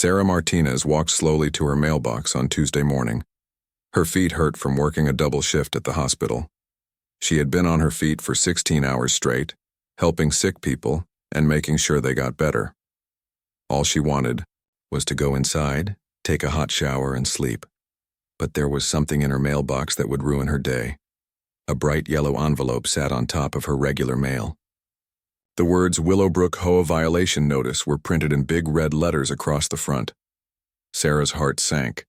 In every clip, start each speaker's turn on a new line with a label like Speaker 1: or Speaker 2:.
Speaker 1: Sarah Martinez walked slowly to her mailbox on Tuesday morning. Her feet hurt from working a double shift at the hospital. She had been on her feet for 16 hours straight, helping sick people and making sure they got better. All she wanted was to go inside, take a hot shower, and sleep. But there was something in her mailbox that would ruin her day. A bright yellow envelope sat on top of her regular mail. The words Willowbrook HOA violation notice were printed in big red letters across the front. Sarah's heart sank.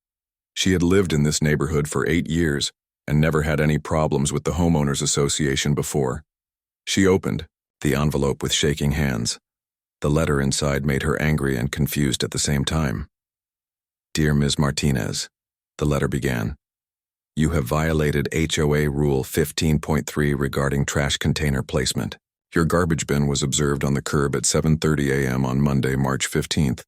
Speaker 1: She had lived in this neighborhood for 8 years and never had any problems with the homeowners association before. She opened the envelope with shaking hands. The letter inside made her angry and confused at the same time. "Dear Ms. Martinez," the letter began, "you have violated HOA Rule 15.3 regarding trash container placement. Your garbage bin was observed on the curb at 7:30 a.m. on Monday, March 15th.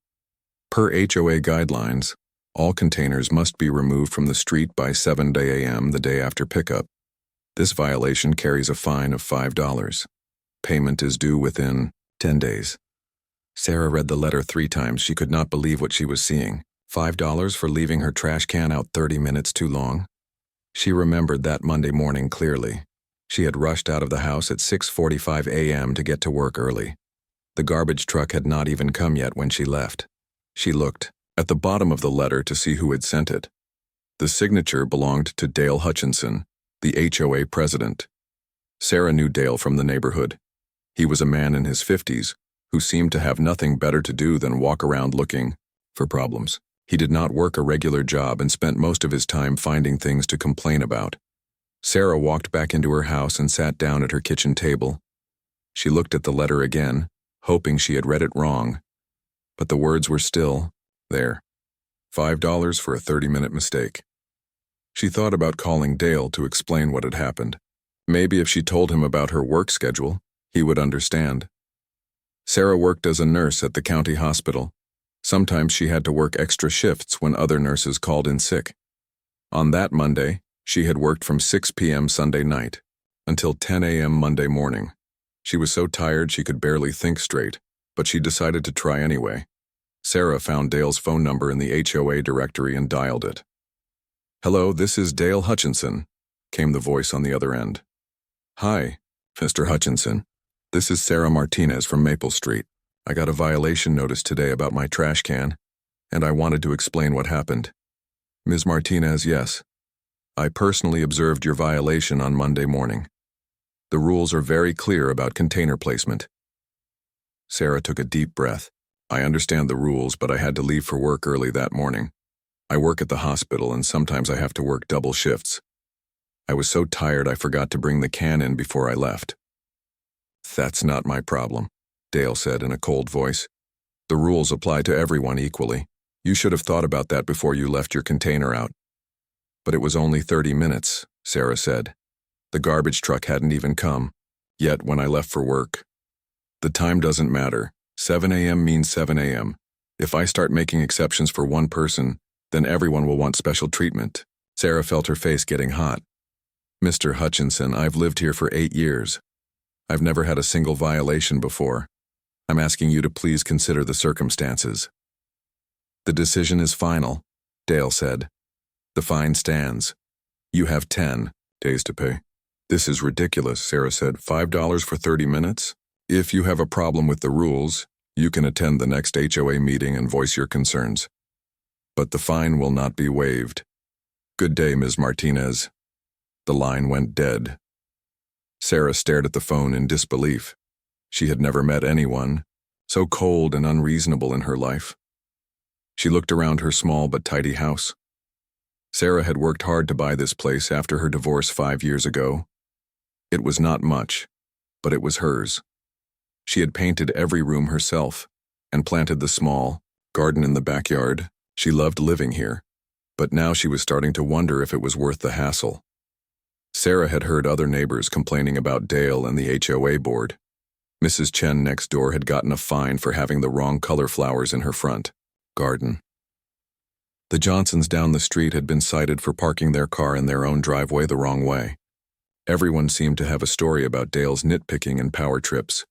Speaker 1: Per HOA guidelines, all containers must be removed from the street by 7 a.m. the day after pickup. This violation carries a fine of $5. Payment is due within 10 days. Sarah read the letter 3 times. She could not believe what she was seeing. $5 for leaving her trash can out 30 minutes too long? She remembered that Monday morning clearly. She had rushed out of the house at 6:45 a.m. to get to work early. The garbage truck had not even come yet when she left. She looked at the bottom of the letter to see who had sent it. The signature belonged to Dale Hutchinson, the HOA president. Sarah knew Dale from the neighborhood. He was a man in his 50s who seemed to have nothing better to do than walk around looking for problems. He did not work a regular job and spent most of his time finding things to complain about. Sarah walked back into her house and sat down at her kitchen table. She looked at the letter again, hoping she had read it wrong, but the words were still there. $5 for a 30-minute mistake. She thought about calling Dale to explain what had happened. Maybe if she told him about her work schedule, he would understand. Sarah worked as a nurse at the county hospital. Sometimes she had to work extra shifts when other nurses called in sick. On that Monday, she had worked from 6 p.m. Sunday night until 10 a.m. Monday morning. She was so tired she could barely think straight, but she decided to try anyway. Sarah found Dale's phone number in the HOA directory and dialed it. "Hello, this is Dale Hutchinson," came the voice on the other end. "Hi, Mr. Hutchinson. This is Sarah Martinez from Maple Street. I got a violation notice today about my trash can, and I wanted to explain what happened." "Ms. Martinez, yes. I personally observed your violation on Monday morning. The rules are very clear about container placement." Sarah took a deep breath. "I understand the rules, but I had to leave for work early that morning. I work at the hospital and sometimes I have to work double shifts. I was so tired I forgot to bring the can in before I left." "That's not my problem," Dale said in a cold voice. "The rules apply to everyone equally. You should have thought about that before you left your container out." "But it was only 30 minutes, Sarah said. "The garbage truck hadn't even come, yet when I left for work." "The time doesn't matter. 7 a.m. means 7 a.m. If I start making exceptions for one person, then everyone will want special treatment." Sarah felt her face getting hot. "Mr. Hutchinson, I've lived here for 8 years. I've never had a single violation before. I'm asking you to please consider the circumstances." "The decision is final," Dale said. "The fine stands. You have 10 days to pay." "This is ridiculous," Sarah said. $5 for 30 minutes? "If you have a problem with the rules, you can attend the next HOA meeting and voice your concerns. But the fine will not be waived. Good day, Ms. Martinez." The line went dead. Sarah stared at the phone in disbelief. She had never met anyone so cold and unreasonable in her life. She looked around her small but tidy house. Sarah had worked hard to buy this place after her divorce 5 years ago. It was not much, but it was hers. She had painted every room herself and planted the small garden in the backyard. She loved living here, but now she was starting to wonder if it was worth the hassle. Sarah had heard other neighbors complaining about Dale and the HOA board. Mrs. Chen next door had gotten a fine for having the wrong color flowers in her front garden. The Johnsons down the street had been cited for parking their car in their own driveway the wrong way. Everyone seemed to have a story about Dale's nitpicking and power trips.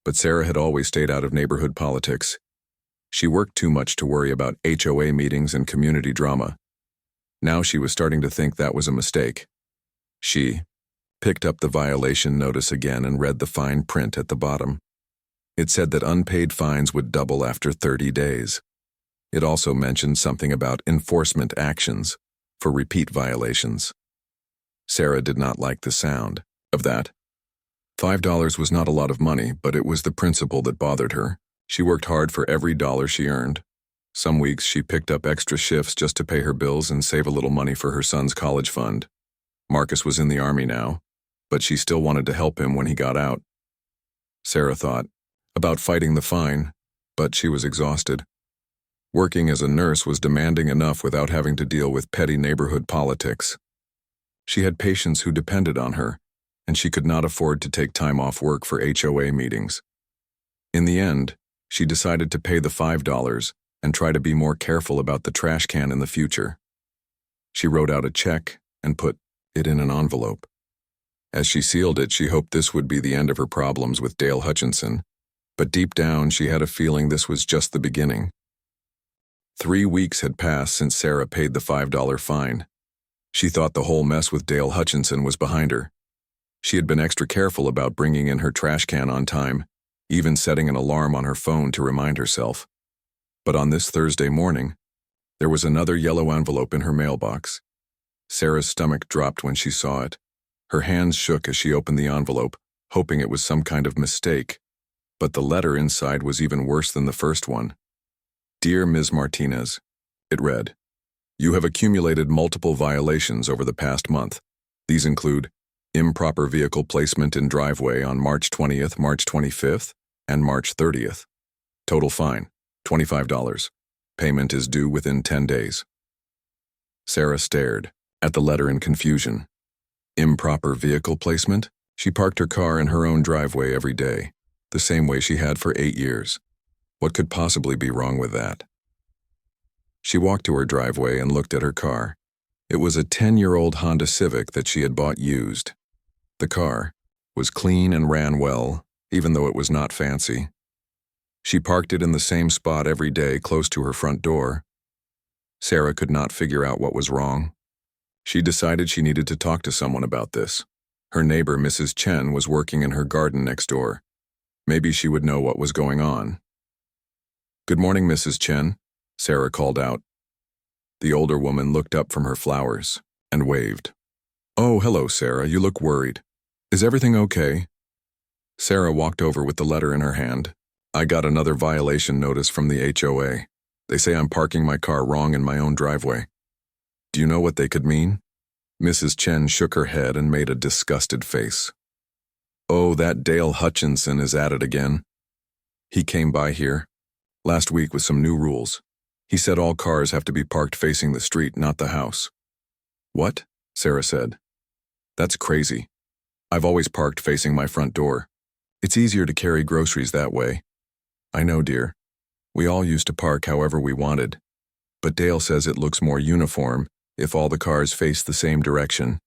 Speaker 1: But Sarah had always stayed out of neighborhood politics. She worked too much to worry about HOA meetings and community drama. Now she was starting to think that was a mistake. She picked up the violation notice again and read the fine print at the bottom. It said that unpaid fines would double after 30 days. It also mentioned something about enforcement actions for repeat violations. Sarah did not like the sound of that. $5 was not a lot of money, but it was the principle that bothered her. She worked hard for every dollar she earned. Some weeks she picked up extra shifts just to pay her bills and save a little money for her son's college fund. Marcus was in the army now, but she still wanted to help him when he got out. Sarah thought about fighting the fine, but she was exhausted. Working as a nurse was demanding enough without having to deal with petty neighborhood politics. She had patients who depended on her, and she could not afford to take time off work for HOA meetings. In the end, she decided to pay the $5 and try to be more careful about the trash can in the future. She wrote out a check and put it in an envelope. As she sealed it, she hoped this would be the end of her problems with Dale Hutchinson, but deep down she had a feeling this was just the beginning. 3 weeks had passed since Sarah paid the $5 fine. She thought the whole mess with Dale Hutchinson was behind her. She had been extra careful about bringing in her trash can on time, even setting an alarm on her phone to remind herself. But on this Thursday morning, there was another yellow envelope in her mailbox. Sarah's stomach dropped when she saw it. Her hands shook as she opened the envelope, hoping it was some kind of mistake. But the letter inside was even worse than the first one. Dear Ms. Martinez, it read, "You have accumulated multiple violations over the past month. These include improper vehicle placement in driveway on March 20th, March 25th, and March 30th. Total fine, $25. Payment is due within 10 days. Sarah stared at the letter in confusion. Improper vehicle placement? She parked her car in her own driveway every day, the same way she had for 8 years. What could possibly be wrong with that? She walked to her driveway and looked at her car. It was a 10-year-old Honda Civic that she had bought used. The car was clean and ran well, even though it was not fancy. She parked it in the same spot every day close to her front door. Sarah could not figure out what was wrong. She decided she needed to talk to someone about this. Her neighbor, Mrs. Chen, was working in her garden next door. Maybe she would know what was going on. "Good morning, Mrs. Chen," Sarah called out. The older woman looked up from her flowers and waved. "Oh, hello, Sarah. You look worried. Is everything okay?" Sarah walked over with the letter in her hand. "I got another violation notice from the HOA. They say I'm parking my car wrong in my own driveway. Do you know what they could mean?" Mrs. Chen shook her head and made a disgusted face. "Oh, that Dale Hutchinson is at it again. He came by here last week with some new rules. He said all cars have to be parked facing the street, not the house." "What?" Sarah said. "That's crazy. I've always parked facing my front door. It's easier to carry groceries that way." "I know, dear. We all used to park however we wanted. But Dale says it looks more uniform if all the cars face the same direction.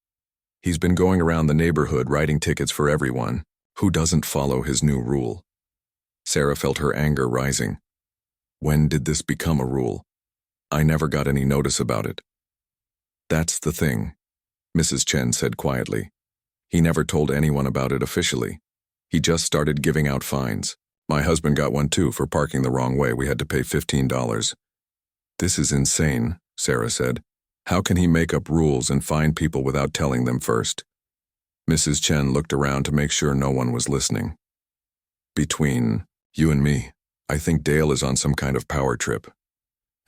Speaker 1: He's been going around the neighborhood writing tickets for everyone who doesn't follow his new rule." Sarah felt her anger rising. When did this become a rule? I never got any notice about it. "That's the thing," Mrs. Chen said quietly. "He never told anyone about it officially. He just started giving out fines. My husband got one too for parking the wrong way. We had to pay $15. "This is insane," Sarah said. "How can he make up rules and fine people without telling them first?" Mrs. Chen looked around to make sure no one was listening. "Between you and me, I think Dale is on some kind of power trip.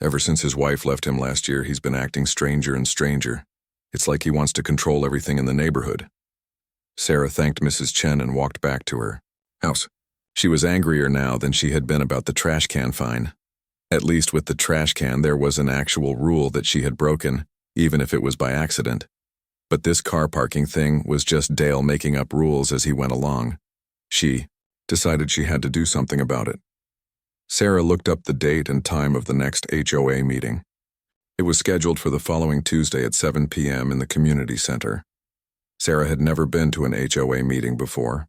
Speaker 1: Ever since his wife left him last year, he's been acting stranger and stranger. It's like he wants to control everything in the neighborhood." Sarah thanked Mrs. Chen and walked back to her house. She was angrier now than she had been about the trash can fine. At least with the trash can, there was an actual rule that she had broken, even if it was by accident. But this car parking thing was just Dale making up rules as he went along. She decided she had to do something about it. Sarah looked up the date and time of the next HOA meeting. It was scheduled for the following Tuesday at 7 p.m. in the community center. Sarah had never been to an HOA meeting before.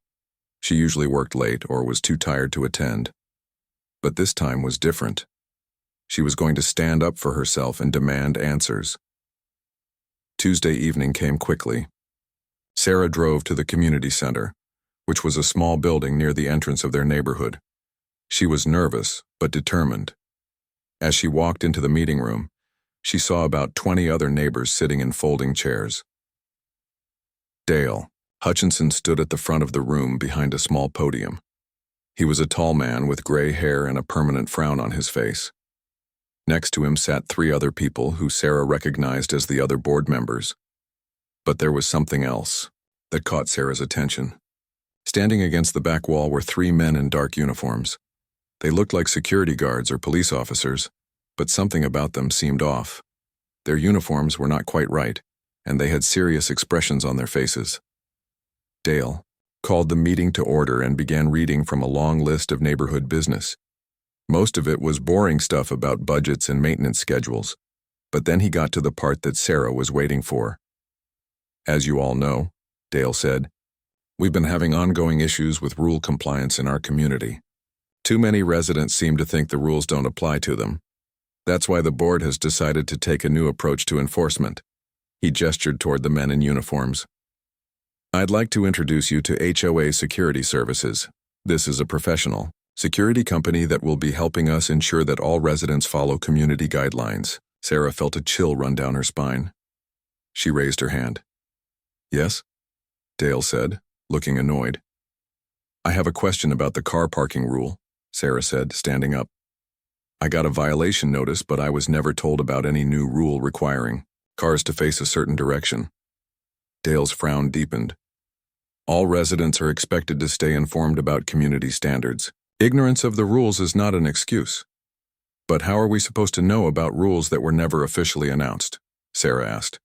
Speaker 1: She usually worked late or was too tired to attend. But this time was different. She was going to stand up for herself and demand answers. Tuesday evening came quickly. Sarah drove to the community center, which was a small building near the entrance of their neighborhood. She was nervous, but determined. As she walked into the meeting room, she saw about 20 other neighbors sitting in folding chairs. Dale Hutchinson stood at the front of the room behind a small podium. He was a tall man with gray hair and a permanent frown on his face. Next to him sat 3 other people who Sarah recognized as the other board members. But there was something else that caught Sarah's attention. Standing against the back wall were 3 men in dark uniforms. They looked like security guards or police officers, but something about them seemed off. Their uniforms were not quite right, and they had serious expressions on their faces. Dale called the meeting to order and began reading from a long list of neighborhood business. Most of it was boring stuff about budgets and maintenance schedules, but then he got to the part that Sarah was waiting for. As you all know, Dale said, we've been having ongoing issues with rule compliance in our community. Too many residents seem to think the rules don't apply to them. That's why the board has decided to take a new approach to enforcement. He gestured toward the men in uniforms. I'd like to introduce you to HOA Security Services. This is a professional security company that will be helping us ensure that all residents follow community guidelines. Sarah felt a chill run down her spine. She raised her hand. Yes? Dale said, looking annoyed. I have a question about the car parking rule, Sarah said, standing up. I got a violation notice, but I was never told about any new rule requiring cars to face a certain direction. Dale's frown deepened. All residents are expected to stay informed about community standards. Ignorance of the rules is not an excuse. But how are we supposed to know about rules that were never officially announced? Sarah asked.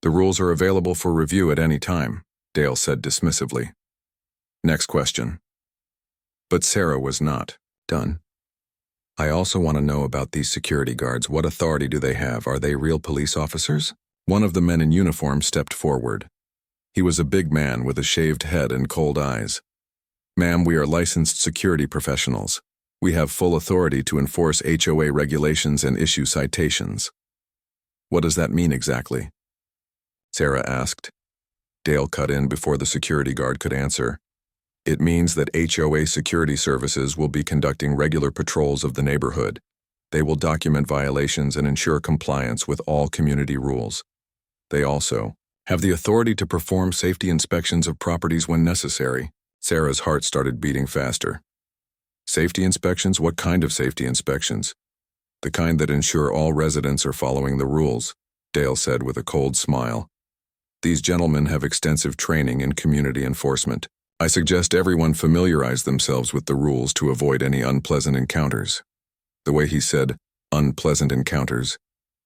Speaker 1: The rules are available for review at any time, Dale said dismissively. Next question. But Sarah was not done. I also want to know about these security guards. What authority do they have? Are they real police officers? One of the men in uniform stepped forward. He was a big man with a shaved head and cold eyes. Ma'am, we are licensed security professionals. We have full authority to enforce HOA regulations and issue citations. What does that mean exactly? Sarah asked. Dale cut in before the security guard could answer. It means that HOA Security Services will be conducting regular patrols of the neighborhood. They will document violations and ensure compliance with all community rules. They also have the authority to perform safety inspections of properties when necessary. Sarah's heart started beating faster. Safety inspections? What kind of safety inspections? The kind that ensure all residents are following the rules, Dale said with a cold smile. These gentlemen have extensive training in community enforcement. I suggest everyone familiarize themselves with the rules to avoid any unpleasant encounters. The way he said, unpleasant encounters,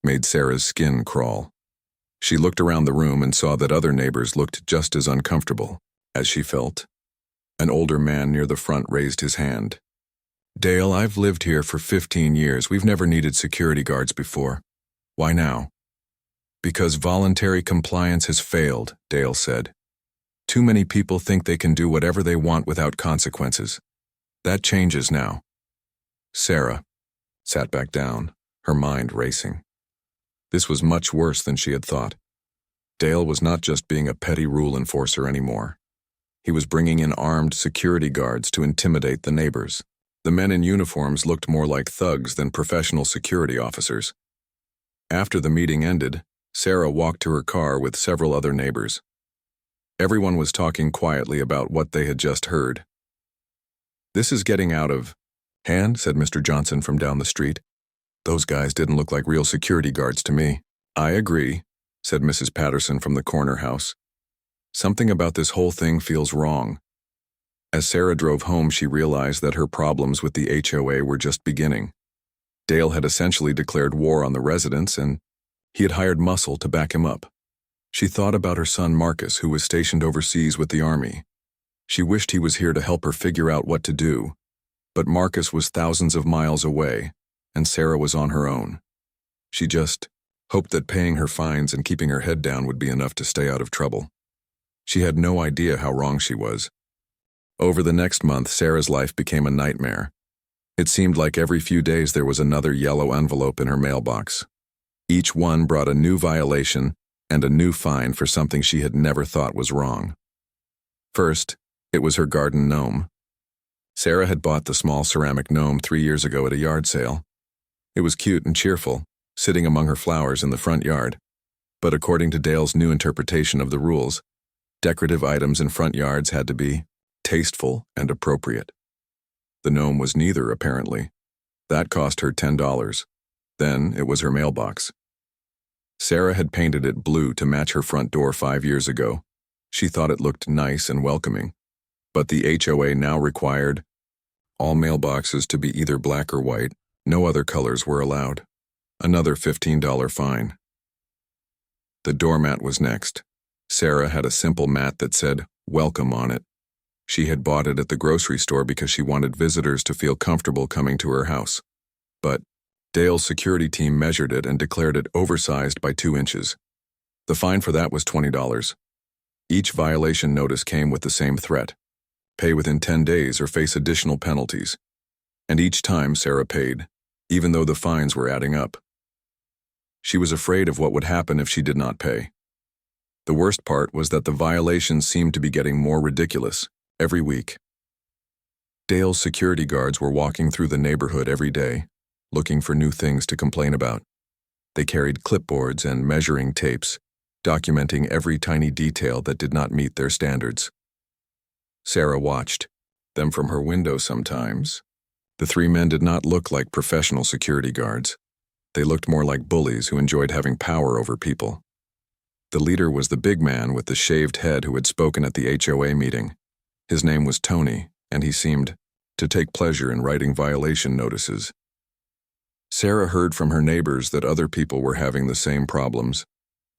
Speaker 1: made Sarah's skin crawl. She looked around the room and saw that other neighbors looked just as uncomfortable as she felt. An older man near the front raised his hand. Dale, I've lived here for 15 years. We've never needed security guards before. Why now? Because voluntary compliance has failed, Dale said. Too many people think they can do whatever they want without consequences. That changes now. Sarah sat back down, her mind racing. This was much worse than she had thought. Dale was not just being a petty rule enforcer anymore. He was bringing in armed security guards to intimidate the neighbors. The men in uniforms looked more like thugs than professional security officers. After the meeting ended, Sarah walked to her car with several other neighbors. Everyone was talking quietly about what they had just heard. This is getting out of hand, said Mr. Johnson from down the street. Those guys didn't look like real security guards to me. I agree, said Mrs. Patterson from the corner house. Something about this whole thing feels wrong. As Sarah drove home, she realized that her problems with the HOA were just beginning. Dale had essentially declared war on the residents, and he had hired muscle to back him up. She thought about her son Marcus, who was stationed overseas with the army. She wished he was here to help her figure out what to do, but Marcus was thousands of miles away, and Sarah was on her own. She just hoped that paying her fines and keeping her head down would be enough to stay out of trouble. She had no idea how wrong she was. Over the next month, Sarah's life became a nightmare. It seemed like every few days there was another yellow envelope in her mailbox. Each one brought a new violation and a new fine for something she had never thought was wrong. First, it was her garden gnome. Sarah had bought the small ceramic gnome 3 years ago at a yard sale. It was cute and cheerful, sitting among her flowers in the front yard. But according to Dale's new interpretation of the rules, decorative items in front yards had to be tasteful and appropriate. The gnome was neither, apparently. That cost her $10. Then it was her mailbox. Sarah had painted it blue to match her front door 5 years ago. She thought it looked nice and welcoming. But the HOA now required all mailboxes to be either black or white. No other colors were allowed. Another $15 fine. The doormat was next. Sarah had a simple mat that said, "Welcome" on it. She had bought it at the grocery store because she wanted visitors to feel comfortable coming to her house. But Dale's security team measured it and declared it oversized by 2 inches. The fine for that was $20. Each violation notice came with the same threat: pay within 10 days or face additional penalties. And each time Sarah paid, even though the fines were adding up. She was afraid of what would happen if she did not pay. The worst part was that the violations seemed to be getting more ridiculous every week. Dale's security guards were walking through the neighborhood every day, looking for new things to complain about. They carried clipboards and measuring tapes, documenting every tiny detail that did not meet their standards. Sarah watched them from her window sometimes. The 3 men did not look like professional security guards. They looked more like bullies who enjoyed having power over people. The leader was the big man with the shaved head who had spoken at the HOA meeting. His name was Tony, and he seemed to take pleasure in writing violation notices. Sarah heard from her neighbors that other people were having the same problems.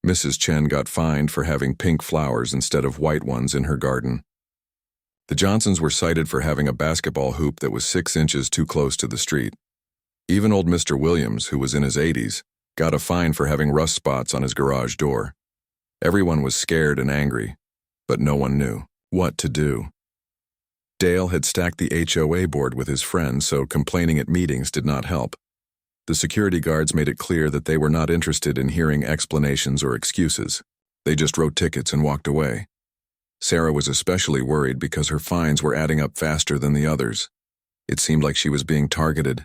Speaker 1: Mrs. Chen got fined for having pink flowers instead of white ones in her garden. The Johnsons were cited for having a basketball hoop that was 6 inches too close to the street. Even old Mr. Williams, who was in his 80s, got a fine for having rust spots on his garage door. Everyone was scared and angry, but no one knew what to do. Dale had stacked the HOA board with his friends, so complaining at meetings did not help. The security guards made it clear that they were not interested in hearing explanations or excuses. They just wrote tickets and walked away. Sarah was especially worried because her fines were adding up faster than the others. It seemed like she was being targeted.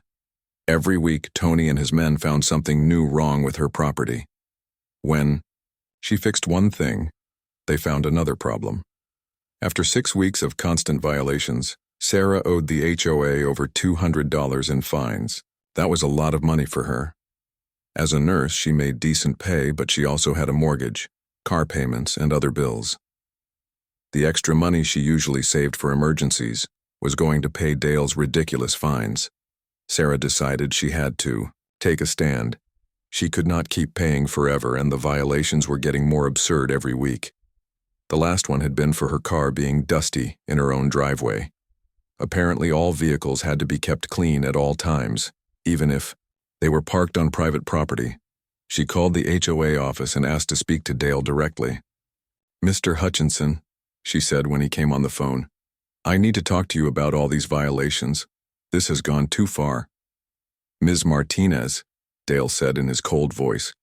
Speaker 1: Every week, Tony and his men found something new wrong with her property. When she fixed one thing, they found another problem. After 6 weeks of constant violations, Sarah owed the HOA over $200 in fines. That was a lot of money for her. As a nurse, she made decent pay, but she also had a mortgage, car payments, and other bills. The extra money she usually saved for emergencies was going to pay Dale's ridiculous fines. Sarah decided she had to take a stand. She could not keep paying forever, and the violations were getting more absurd every week. The last one had been for her car being dusty in her own driveway. Apparently, all vehicles had to be kept clean at all times, even if they were parked on private property. She called the HOA office and asked to speak to Dale directly. "Mr. Hutchinson," she said when he came on the phone, "I need to talk to you about all these violations. This has gone too far." "Ms. Martinez," Dale said in his cold voice,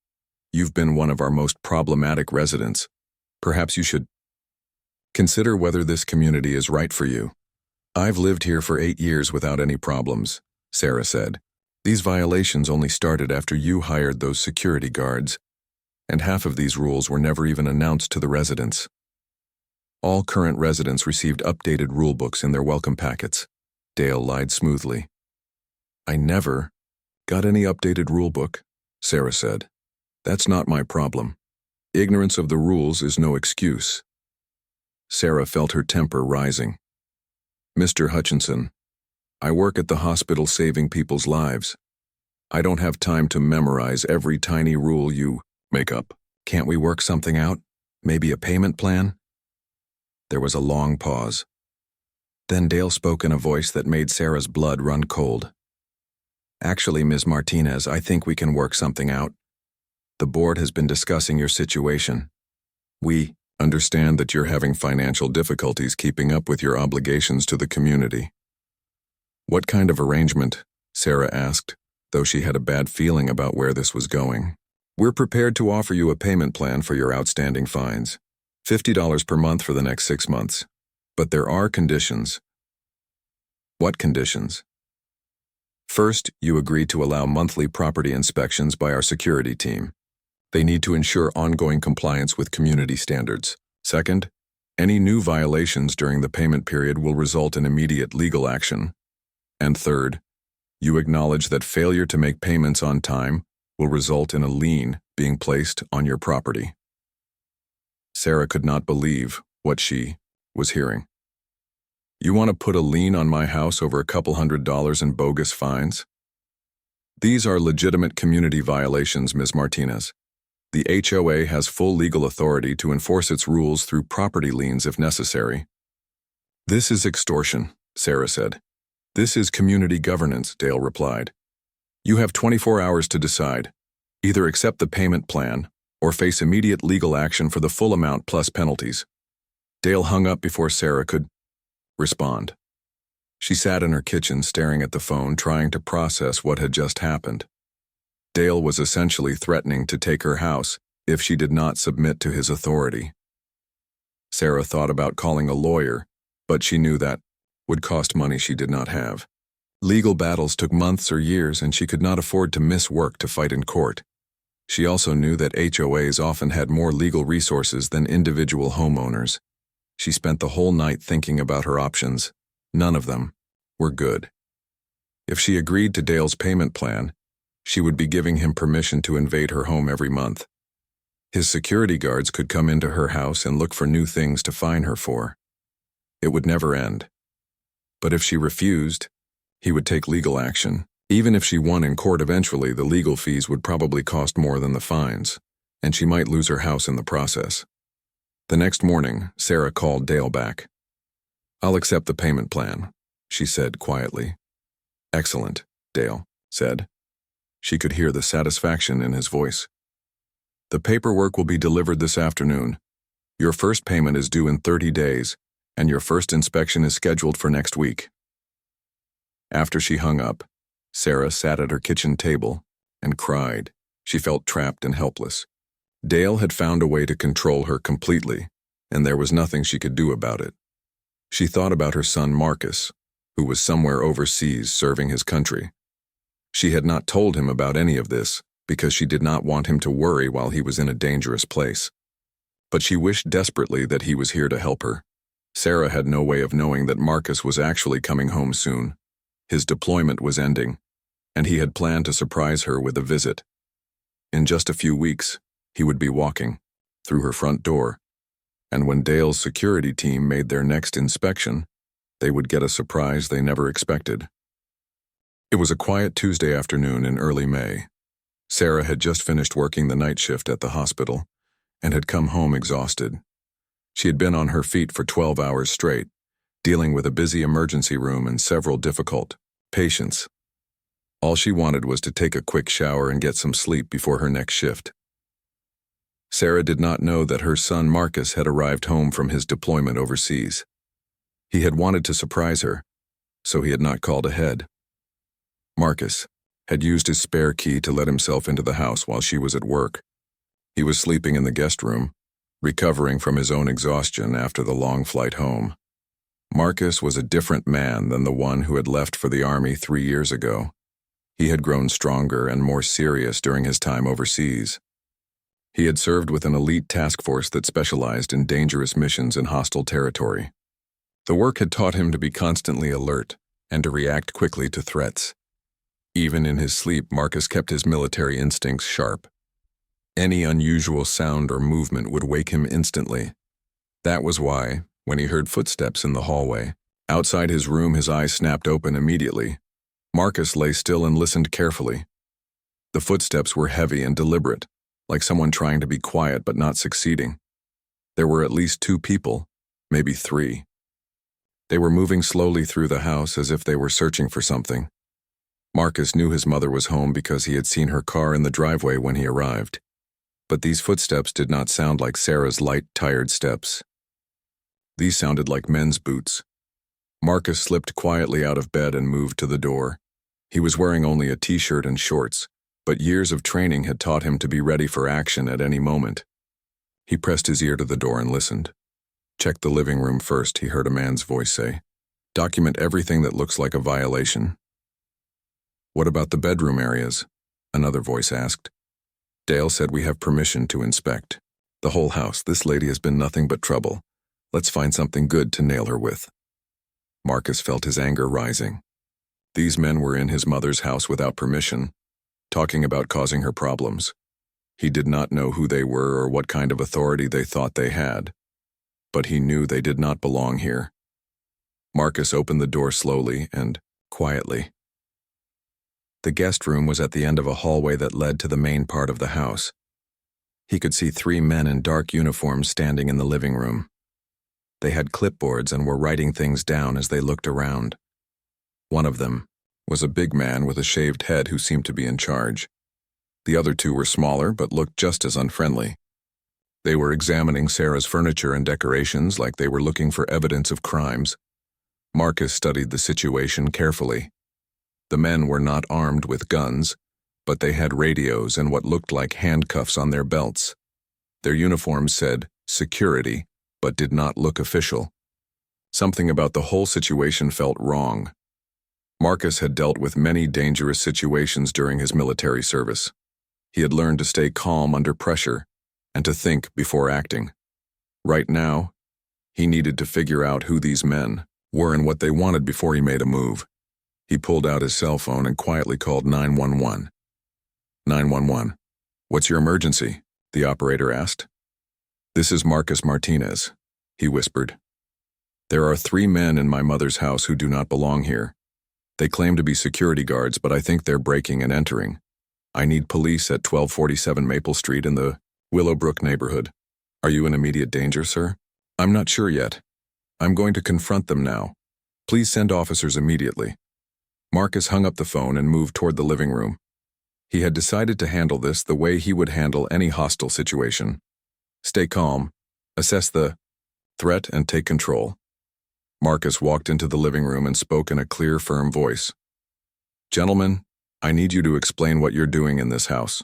Speaker 1: "you've been one of our most problematic residents. Perhaps you should consider whether this community is right for you." "I've lived here for 8 years without any problems," Sarah said. "These violations only started after you hired those security guards, and half of these rules were never even announced to the residents." All current residents received updated rulebooks in their welcome packets. Dale lied smoothly. "I never got any updated rulebook," Sarah said. "That's not my problem. Ignorance of the rules is no excuse." Sarah felt her temper rising. "Mr. Hutchinson, I work at the hospital saving people's lives. I don't have time to memorize every tiny rule you make up. Can't we work something out? Maybe a payment plan?" There was a long pause. Then Dale spoke in a voice that made Sarah's blood run cold. "Actually, Ms. Martinez, I think we can work something out. The board has been discussing your situation. We understand that you're having financial difficulties keeping up with your obligations to the community. What kind of arrangement Sarah asked, though she had a bad feeling about where this was going. We're prepared to offer you a payment plan for your outstanding fines. $50 per month for the next 6 months. But there are conditions. What conditions? First, you agree to allow monthly property inspections by our security team. They need to ensure ongoing compliance with community standards. Second, any new violations during the payment period will result in immediate legal action. And third, you acknowledge that failure to make payments on time will result in a lien being placed on your property. Sarah could not believe what she was hearing. You want to put a lien on my house over a couple $100 in bogus fines? These are legitimate community violations, Ms. Martinez. The HOA has full legal authority to enforce its rules through property liens if necessary. This is extortion, Sarah said. This is community governance, Dale replied. You have 24 hours to decide. Either accept the payment plan or face immediate legal action for the full amount plus penalties. Dale hung up before Sarah could respond. She sat in her kitchen staring at the phone, trying to process what had just happened. Dale was essentially threatening to take her house if she did not submit to his authority. Sarah thought about calling a lawyer, but she knew that would cost money she did not have. Legal battles took months or years, and she could not afford to miss work to fight in court. She also knew that HOAs often had more legal resources than individual homeowners. She spent the whole night thinking about her options. None of them were good. If she agreed to Dale's payment plan, she would be giving him permission to invade her home every month. His security guards could come into her house and look for new things to fine her for. It would never end. But if she refused, he would take legal action. Even if she won in court eventually, the legal fees would probably cost more than the fines, and she might lose her house in the process. The next morning, Sarah called Dale back. I'll accept the payment plan, she said quietly. Excellent, Dale said. She could hear the satisfaction in his voice. The paperwork will be delivered this afternoon. Your first payment is due in 30 days, and your first inspection is scheduled for next week. After she hung up, Sarah sat at her kitchen table and cried. She felt trapped and helpless. Dale had found a way to control her completely, and there was nothing she could do about it. She thought about her son Marcus, who was somewhere overseas serving his country. She had not told him about any of this because she did not want him to worry while he was in a dangerous place. But she wished desperately that he was here to help her. Sarah had no way of knowing that Marcus was actually coming home soon. His deployment was ending, and he had planned to surprise her with a visit. In just a few weeks, he would be walking through her front door, and when Dale's security team made their next inspection, they would get a surprise they never expected. It was a quiet Tuesday afternoon in early May. Sarah had just finished working the night shift at the hospital and had come home exhausted. She had been on her feet for 12 hours straight, dealing with a busy emergency room and several difficult patients. All she wanted was to take a quick shower and get some sleep before her next shift. Sarah did not know that her son Marcus had arrived home from his deployment overseas. He had wanted to surprise her, so he had not called ahead. Marcus had used his spare key to let himself into the house while she was at work. He was sleeping in the guest room, recovering from his own exhaustion after the long flight home. Marcus was a different man than the one who had left for the army 3 years ago. He had grown stronger and more serious during his time overseas. He had served with an elite task force that specialized in dangerous missions in hostile territory. The work had taught him to be constantly alert and to react quickly to threats. Even in his sleep, Marcus kept his military instincts sharp. Any unusual sound or movement would wake him instantly. That was why, when he heard footsteps in the hallway, outside his room, his eyes snapped open immediately. Marcus lay still and listened carefully. The footsteps were heavy and deliberate, like someone trying to be quiet but not succeeding. There were at least 2 people, maybe 3. They were moving slowly through the house as if they were searching for something. Marcus knew his mother was home because he had seen her car in the driveway when he arrived. But these footsteps did not sound like Sarah's light, tired steps. These sounded like men's boots. Marcus slipped quietly out of bed and moved to the door. He was wearing only a t-shirt and shorts, but years of training had taught him to be ready for action at any moment. He pressed his ear to the door and listened. "Check the living room first," he heard a man's voice say. "Document everything that looks like a violation." "What about the bedroom areas?" another voice asked. Dale said, "We have permission to inspect. The whole house. This lady has been nothing but trouble. Let's find something good to nail her with." Marcus felt his anger rising. These men were in his mother's house without permission, talking about causing her problems. He did not know who they were or what kind of authority they thought they had, but he knew they did not belong here. Marcus opened the door slowly and quietly. The guest room was at the end of a hallway that led to the main part of the house. He could see 3 men in dark uniforms standing in the living room. They had clipboards and were writing things down as they looked around. One of them was a big man with a shaved head who seemed to be in charge. The other 2 were smaller but looked just as unfriendly. They were examining Sarah's furniture and decorations like they were looking for evidence of crimes. Marcus studied the situation carefully. The men were not armed with guns, but they had radios and what looked like handcuffs on their belts. Their uniforms said security, but did not look official. Something about the whole situation felt wrong. Marcus had dealt with many dangerous situations during his military service. He had learned to stay calm under pressure and to think before acting. Right now, he needed to figure out who these men were and what they wanted before he made a move. He pulled out his cell phone and quietly called 911. 911. "What's your emergency?" the operator asked. "This is Marcus Martinez," he whispered. "There are 3 men in my mother's house who do not belong here. They claim to be security guards, but I think they're breaking and entering. I need police at 1247 Maple Street in the Willowbrook neighborhood. Are you in immediate danger, sir?" "I'm not sure yet. I'm going to confront them now. Please send officers immediately." Marcus hung up the phone and moved toward the living room. He had decided to handle this the way he would handle any hostile situation. Stay calm, assess the threat, and take control. Marcus walked into the living room and spoke in a clear, firm voice. "Gentlemen, I need you to explain what you're doing in this house."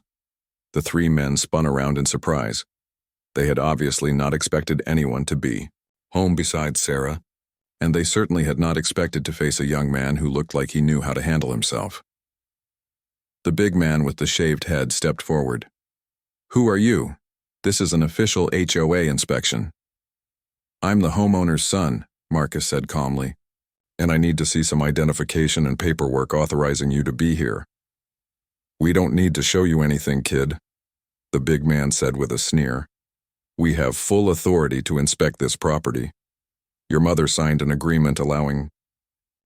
Speaker 1: The 3 men spun around in surprise. They had obviously not expected anyone to be home besides Sarah, and they certainly had not expected to face a young man who looked like he knew how to handle himself. The big man with the shaved head stepped forward. "Who are you? This is an official HOA inspection." "I'm the homeowner's son," Marcus said calmly, "and I need to see some identification and paperwork authorizing you to be here." "We don't need to show you anything, kid," the big man said with a sneer. "We have full authority to inspect this property. Your mother signed an agreement allowing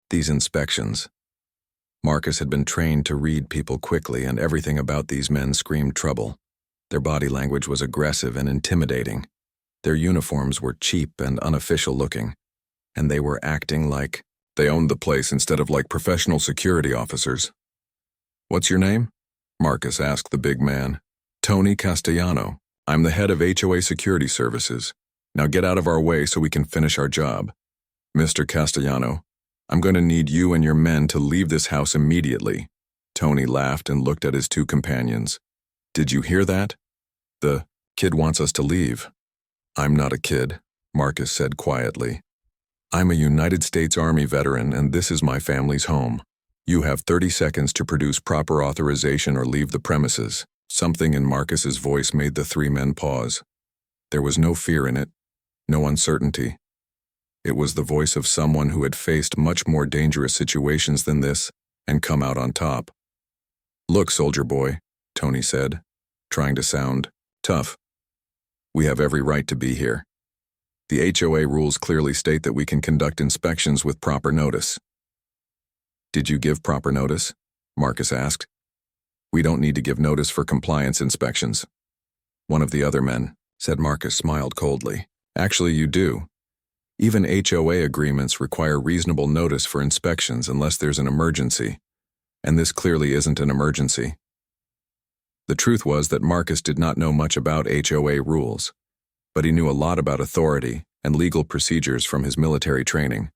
Speaker 1: these inspections." Marcus had been trained to read people quickly, and everything about these men screamed trouble. Their body language was aggressive and intimidating. Their uniforms were cheap and unofficial looking, and they were acting like they owned the place instead of like professional security officers. "What's your name?" Marcus asked the big man. "Tony Castellano. I'm the head of HOA Security Services. Now get out of our way so we can finish our job. Mr. Castellano, I'm going to need you and your men to leave this house immediately." Tony laughed and looked at his 2 companions. "Did you hear that? The kid wants us to leave." "I'm not a kid," Marcus said quietly. "I'm a United States Army veteran, and this is my family's home. You have 30 seconds to produce proper authorization or leave the premises." Something in Marcus's voice made the 3 men pause. There was no fear in it, no uncertainty. It was the voice of someone who had faced much more dangerous situations than this and come out on top. "Look, soldier boy," Tony said, trying to sound tough. "We have every right to be here. The HOA rules clearly state that we can conduct inspections with proper notice." "Did you give proper notice?" Marcus asked. "We don't need to give notice for compliance inspections." "One of the other men," said Marcus, smiled coldly. "Actually, you do. Even HOA agreements require reasonable notice for inspections unless there's an emergency, and this clearly isn't an emergency." The truth was that Marcus did not know much about HOA rules, but he knew a lot about authority and legal procedures from his military training.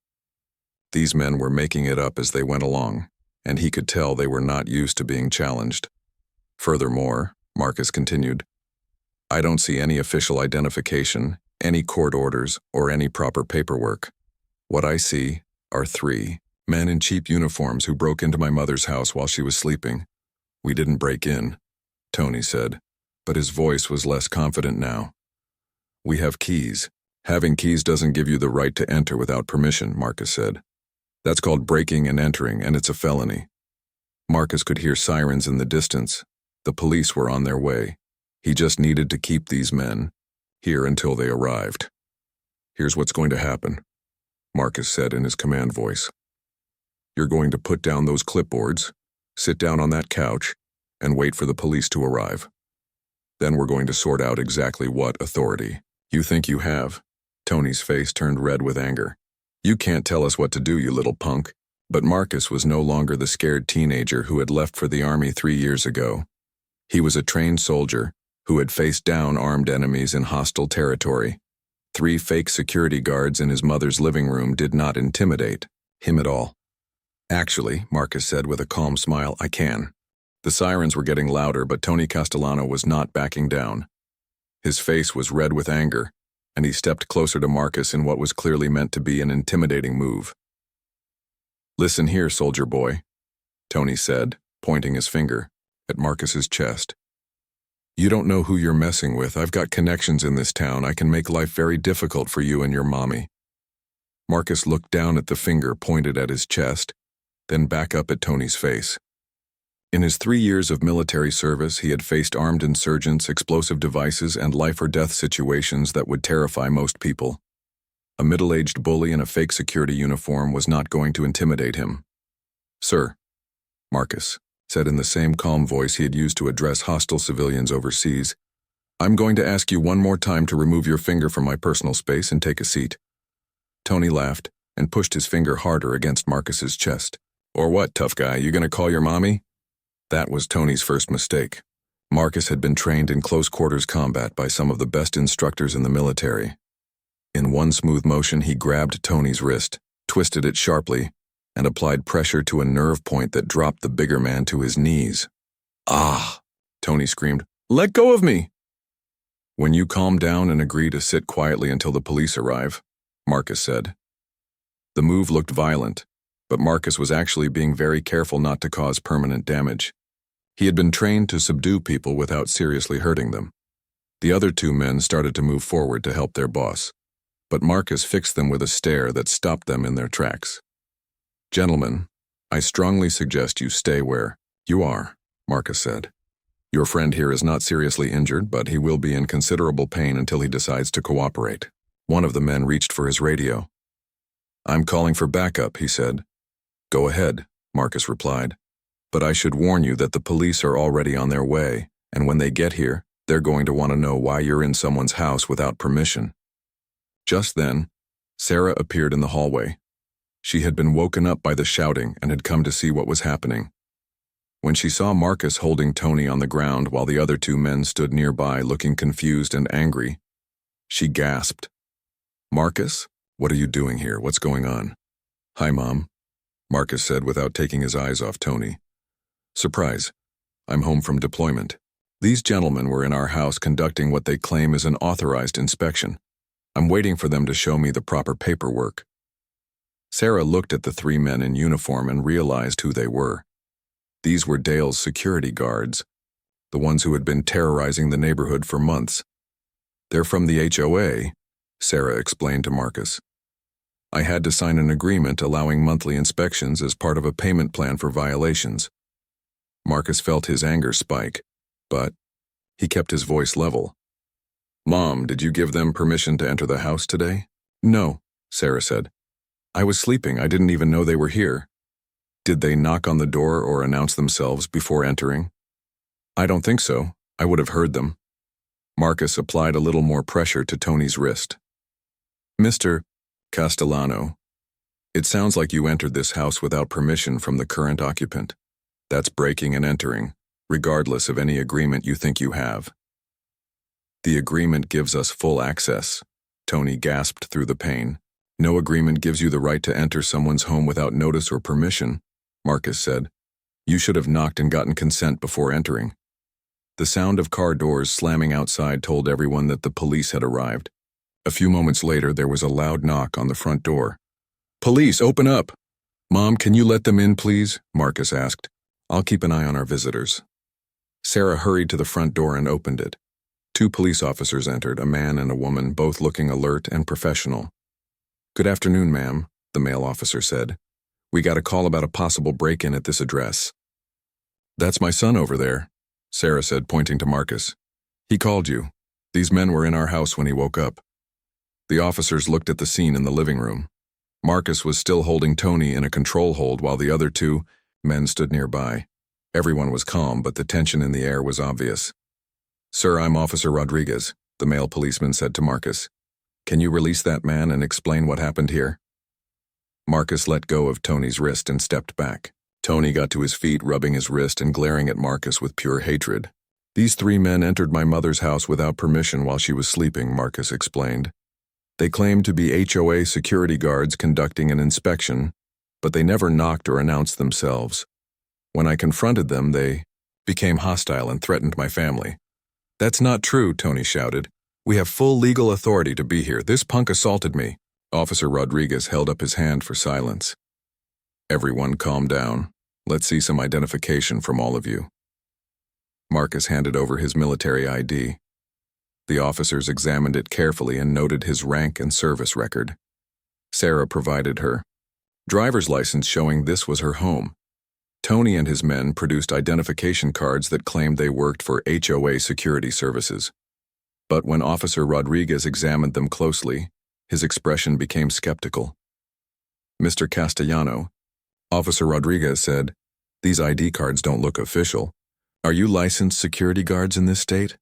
Speaker 1: These men were making it up as they went along, and he could tell they were not used to being challenged. Furthermore, Marcus continued, I don't see any official identification, any court orders, or any proper paperwork. What I see are 3 men in cheap uniforms who broke into my mother's house while she was sleeping. We didn't break in, Tony said, but his voice was less confident now. We have keys. Having keys doesn't give you the right to enter without permission, Marcus said. That's called breaking and entering, and it's a felony. Marcus could hear sirens in the distance. The police were on their way. He just needed to keep these men here until they arrived. Here's what's going to happen, Marcus said in his command voice. You're going to put down those clipboards, sit down on that couch, and wait for the police to arrive. Then we're going to sort out exactly what authority you think you have. Tony's face turned red with anger. You can't tell us what to do, you little punk. But Marcus was no longer the scared teenager who had left for the army 3 years ago. He was a trained soldier who had faced down armed enemies in hostile territory. 3 fake security guards in his mother's living room did not intimidate him at all. Actually, Marcus said with a calm smile, I can. The sirens were getting louder, but Tony Castellano was not backing down. His face was red with anger, and he stepped closer to Marcus in what was clearly meant to be an intimidating move. Listen here, soldier boy, Tony said, pointing his finger at Marcus's chest. You don't know who you're messing with. I've got connections in this town. I can make life very difficult for you and your mommy. Marcus looked down at the finger pointed at his chest, then back up at Tony's face. In his 3 years of military service, he had faced armed insurgents, explosive devices, and life-or-death situations that would terrify most people. A middle-aged bully in a fake security uniform was not going to intimidate him. Sir, Marcus said in the same calm voice he had used to address hostile civilians overseas, I'm going to ask you one more time to remove your finger from my personal space and take a seat. Tony laughed and pushed his finger harder against Marcus's chest. Or what, tough guy, you gonna call your mommy? That was Tony's first mistake. Marcus had been trained in close-quarters combat by some of the best instructors in the military. In one smooth motion, he grabbed Tony's wrist, twisted it sharply, and applied pressure to a nerve point that dropped the bigger man to his knees. Ah! Tony screamed, Let go of me! When you calm down and agree to sit quietly until the police arrive, Marcus said. The move looked violent, but Marcus was actually being very careful not to cause permanent damage. He had been trained to subdue people without seriously hurting them. The other 2 men started to move forward to help their boss, but Marcus fixed them with a stare that stopped them in their tracks. Gentlemen, I strongly suggest you stay where you are, Marcus said. Your friend here is not seriously injured, but he will be in considerable pain until he decides to cooperate. One of the men reached for his radio. I'm calling for backup, he said. Go ahead, Marcus replied. But I should warn you that the police are already on their way, and when they get here, they're going to want to know why you're in someone's house without permission. Just then, Sarah appeared in the hallway. She had been woken up by the shouting and had come to see what was happening. When she saw Marcus holding Tony on the ground while the other 2 men stood nearby looking confused and angry, she gasped. Marcus, what are you doing here? What's going on? Hi, Mom, Marcus said without taking his eyes off Tony. Surprise, I'm home from deployment. These gentlemen were in our house conducting what they claim is an authorized inspection. I'm waiting for them to show me the proper paperwork. Sarah looked at the 3 men in uniform and realized who they were. These were Dale's security guards, the ones who had been terrorizing the neighborhood for months. They're from the HOA, Sarah explained to Marcus. I had to sign an agreement allowing monthly inspections as part of a payment plan for violations. Marcus felt his anger spike, but he kept his voice level. Mom, did you give them permission to enter the house today? No, Sarah said. I was sleeping. I didn't even know they were here. Did they knock on the door or announce themselves before entering? I don't think so. I would have heard them. Marcus applied a little more pressure to Tony's wrist. Mr. Castellano, it sounds like you entered this house without permission from the current occupant. That's breaking and entering, regardless of any agreement you think you have. The agreement gives us full access, Tony gasped through the pain. No agreement gives you the right to enter someone's home without notice or permission, Marcus said, You should have knocked and gotten consent before entering. The sound of car doors slamming outside told everyone that the police had arrived. A few moments later, there was a loud knock on the front door. "Police, open up!" "Mom, can you let them in, please?" Marcus asked. "I'll keep an eye on our visitors." Sarah hurried to the front door and opened it. Two police officers entered, a man and a woman, both looking alert and professional. "Good afternoon, ma'am," the male officer said. "We got a call about a possible break-in at this address." "That's my son over there," Sarah said, pointing to Marcus. "He called you. These men were in our house when he woke up." The officers looked at the scene in the living room. Marcus was still holding Tony in a control hold while the other two men stood nearby. Everyone was calm, but the tension in the air was obvious. "Sir, I'm Officer Rodriguez," the male policeman said to Marcus. "Can you release that man and explain what happened here?" Marcus let go of Tony's wrist and stepped back. Tony got to his feet, rubbing his wrist and glaring at Marcus with pure hatred. "These three men entered my mother's house without permission while she was sleeping," Marcus explained. "They claimed to be HOA security guards conducting an inspection, but they never knocked or announced themselves. When I confronted them, they became hostile and threatened my family." "That's not true," Tony shouted. "We have full legal authority to be here. This punk assaulted me." Officer Rodriguez held up his hand for silence. "Everyone calm down. Let's see some identification from all of you." Marcus handed over his military ID. The officers examined it carefully and noted his rank and service record. Sarah provided her driver's license showing this was her home. Tony and his men produced identification cards that claimed they worked for HOA security services. But when Officer Rodriguez examined them closely, his expression became skeptical. "Mr. Castellano," Officer Rodriguez said, "these ID cards don't look official. Are you licensed security guards in this state?"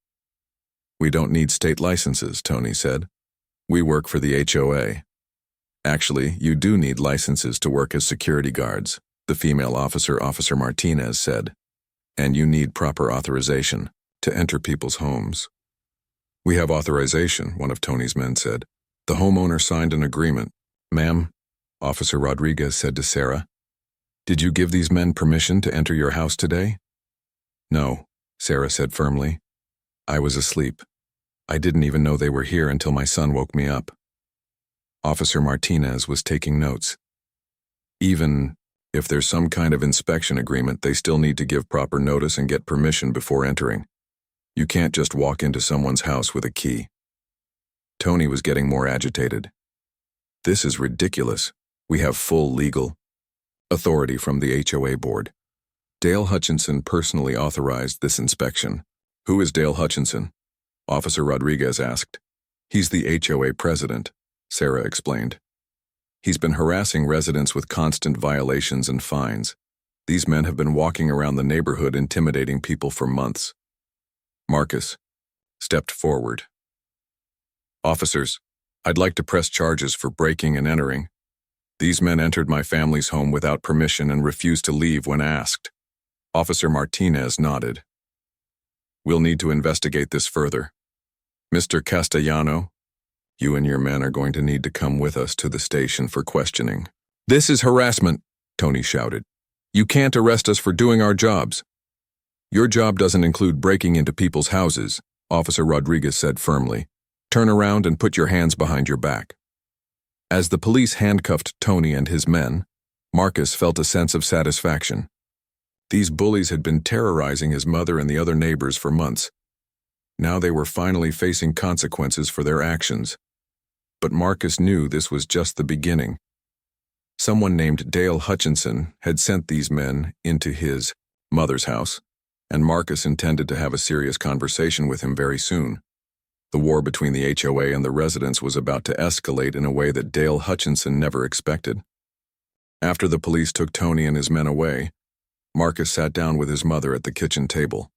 Speaker 1: "We don't need state licenses," Tony said. "We work for the HOA." "Actually, you do need licenses to work as security guards," the female officer, Officer Martinez, said. "And you need proper authorization to enter people's homes." "We have authorization," one of Tony's men said. "The homeowner signed an agreement." "Ma'am," Officer Rodriguez said to Sarah, "did you give these men permission to enter your house today?" "No," Sarah said firmly. "I was asleep. I didn't even know they were here until my son woke me up." Officer Martinez was taking notes. "Even if there's some kind of inspection agreement, they still need to give proper notice and get permission before entering. You can't just walk into someone's house with a key." Tony was getting more agitated. "This is ridiculous. We have full legal authority from the HOA board. Dale Hutchinson personally authorized this inspection." "Who is Dale Hutchinson?" Officer Rodriguez asked. "He's the HOA president," Sarah explained. "He's been harassing residents with constant violations and fines. These men have been walking around the neighborhood intimidating people for months." Marcus stepped forward. "Officers, I'd like to press charges for breaking and entering. These men entered my family's home without permission and refused to leave when asked." Officer Martinez nodded. "We'll need to investigate this further. Mr. Castellano, you and your men are going to need to come with us to the station for questioning." "This is harassment," Tony shouted. "You can't arrest us for doing our jobs." "Your job doesn't include breaking into people's houses," Officer Rodriguez said firmly. "Turn around and put your hands behind your back." As the police handcuffed Tony and his men, Marcus felt a sense of satisfaction. These bullies had been terrorizing his mother and the other neighbors for months. Now they were finally facing consequences for their actions. But Marcus knew this was just the beginning. Someone named Dale Hutchinson had sent these men into his mother's house, and Marcus intended to have a serious conversation with him very soon. The war between the HOA and the residents was about to escalate in a way that Dale Hutchinson never expected. After the police took Tony and his men away, Marcus sat down with his mother at the kitchen table.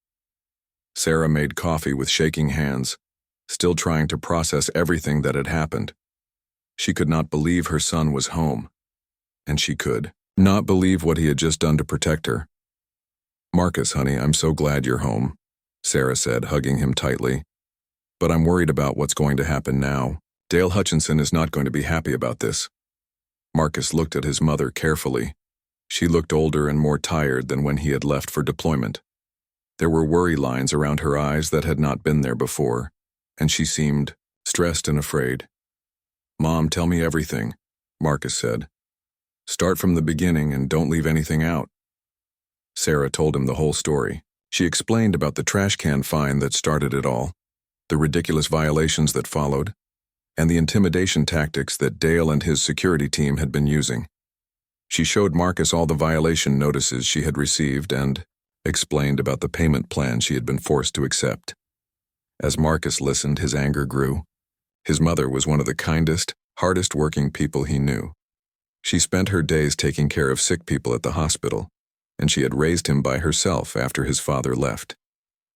Speaker 1: Sarah made coffee with shaking hands, still trying to process everything that had happened. She could not believe her son was home, and she could not believe what he had just done to protect her. "Marcus, honey, I'm so glad you're home," Sarah said, hugging him tightly. "But I'm worried about what's going to happen now. Dale Hutchinson is not going to be happy about this." Marcus looked at his mother carefully. She looked older and more tired than when he had left for deployment. There were worry lines around her eyes that had not been there before, and she seemed stressed and afraid. "Mom, tell me everything," Marcus said. "Start from the beginning and don't leave anything out." Sarah told him the whole story. She explained about the trash can fine that started it all, the ridiculous violations that followed, and the intimidation tactics that Dale and his security team had been using. She showed Marcus all the violation notices she had received and explained about the payment plan she had been forced to accept. As Marcus listened, his anger grew. His mother was one of the kindest, hardest-working people he knew. She spent her days taking care of sick people at the hospital, and she had raised him by herself after his father left.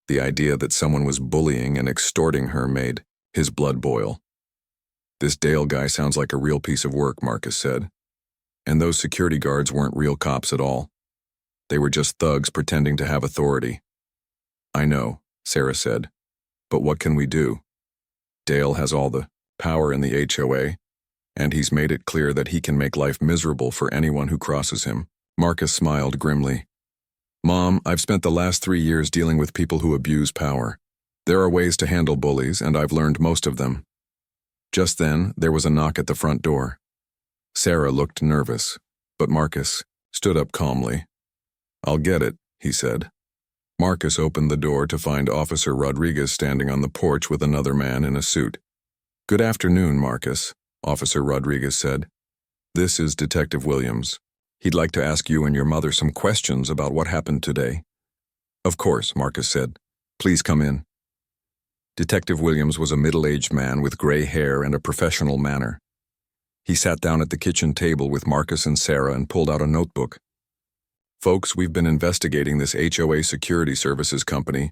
Speaker 1: The idea that someone was bullying and extorting her made his blood boil. "This Dale guy sounds like a real piece of work," Marcus said. "And those security guards weren't real cops at all. They were just thugs pretending to have authority." "I know," Sarah said. "But what can we do? Dale has all the power in the HOA, and he's made it clear that he can make life miserable for anyone who crosses him." Marcus smiled grimly. "Mom, I've spent the last 3 years dealing with people who abuse power. There are ways to handle bullies, and I've learned most of them." Just then, there was a knock at the front door. Sarah looked nervous, but Marcus stood up calmly. "I'll get it," he said. Marcus opened the door to find Officer Rodriguez standing on the porch with another man in a suit. "Good afternoon, Marcus," Officer Rodriguez said. "This is Detective Williams. He'd like to ask you and your mother some questions about what happened today." "Of course," Marcus said. "Please come in." Detective Williams was a middle-aged man with gray hair and a professional manner. He sat down at the kitchen table with Marcus and Sarah and pulled out a notebook. "Folks, we've been investigating this HOA security services company,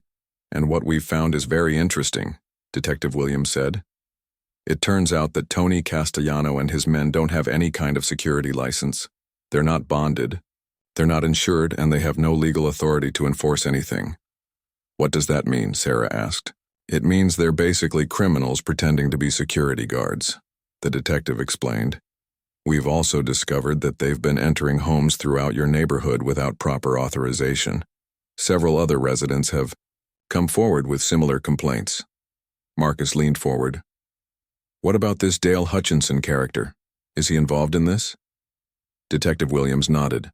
Speaker 1: and what we've found is very interesting," Detective Williams said. "It turns out that Tony Castellano and his men don't have any kind of security license. They're not bonded, they're not insured, and they have no legal authority to enforce anything." "What does that mean?" Sarah asked. "It means they're basically criminals pretending to be security guards," the detective explained. "We've also discovered that they've been entering homes throughout your neighborhood without proper authorization. Several other residents have come forward with similar complaints." Marcus leaned forward. "What about this Dale Hutchinson character? Is he involved in this?" Detective Williams nodded.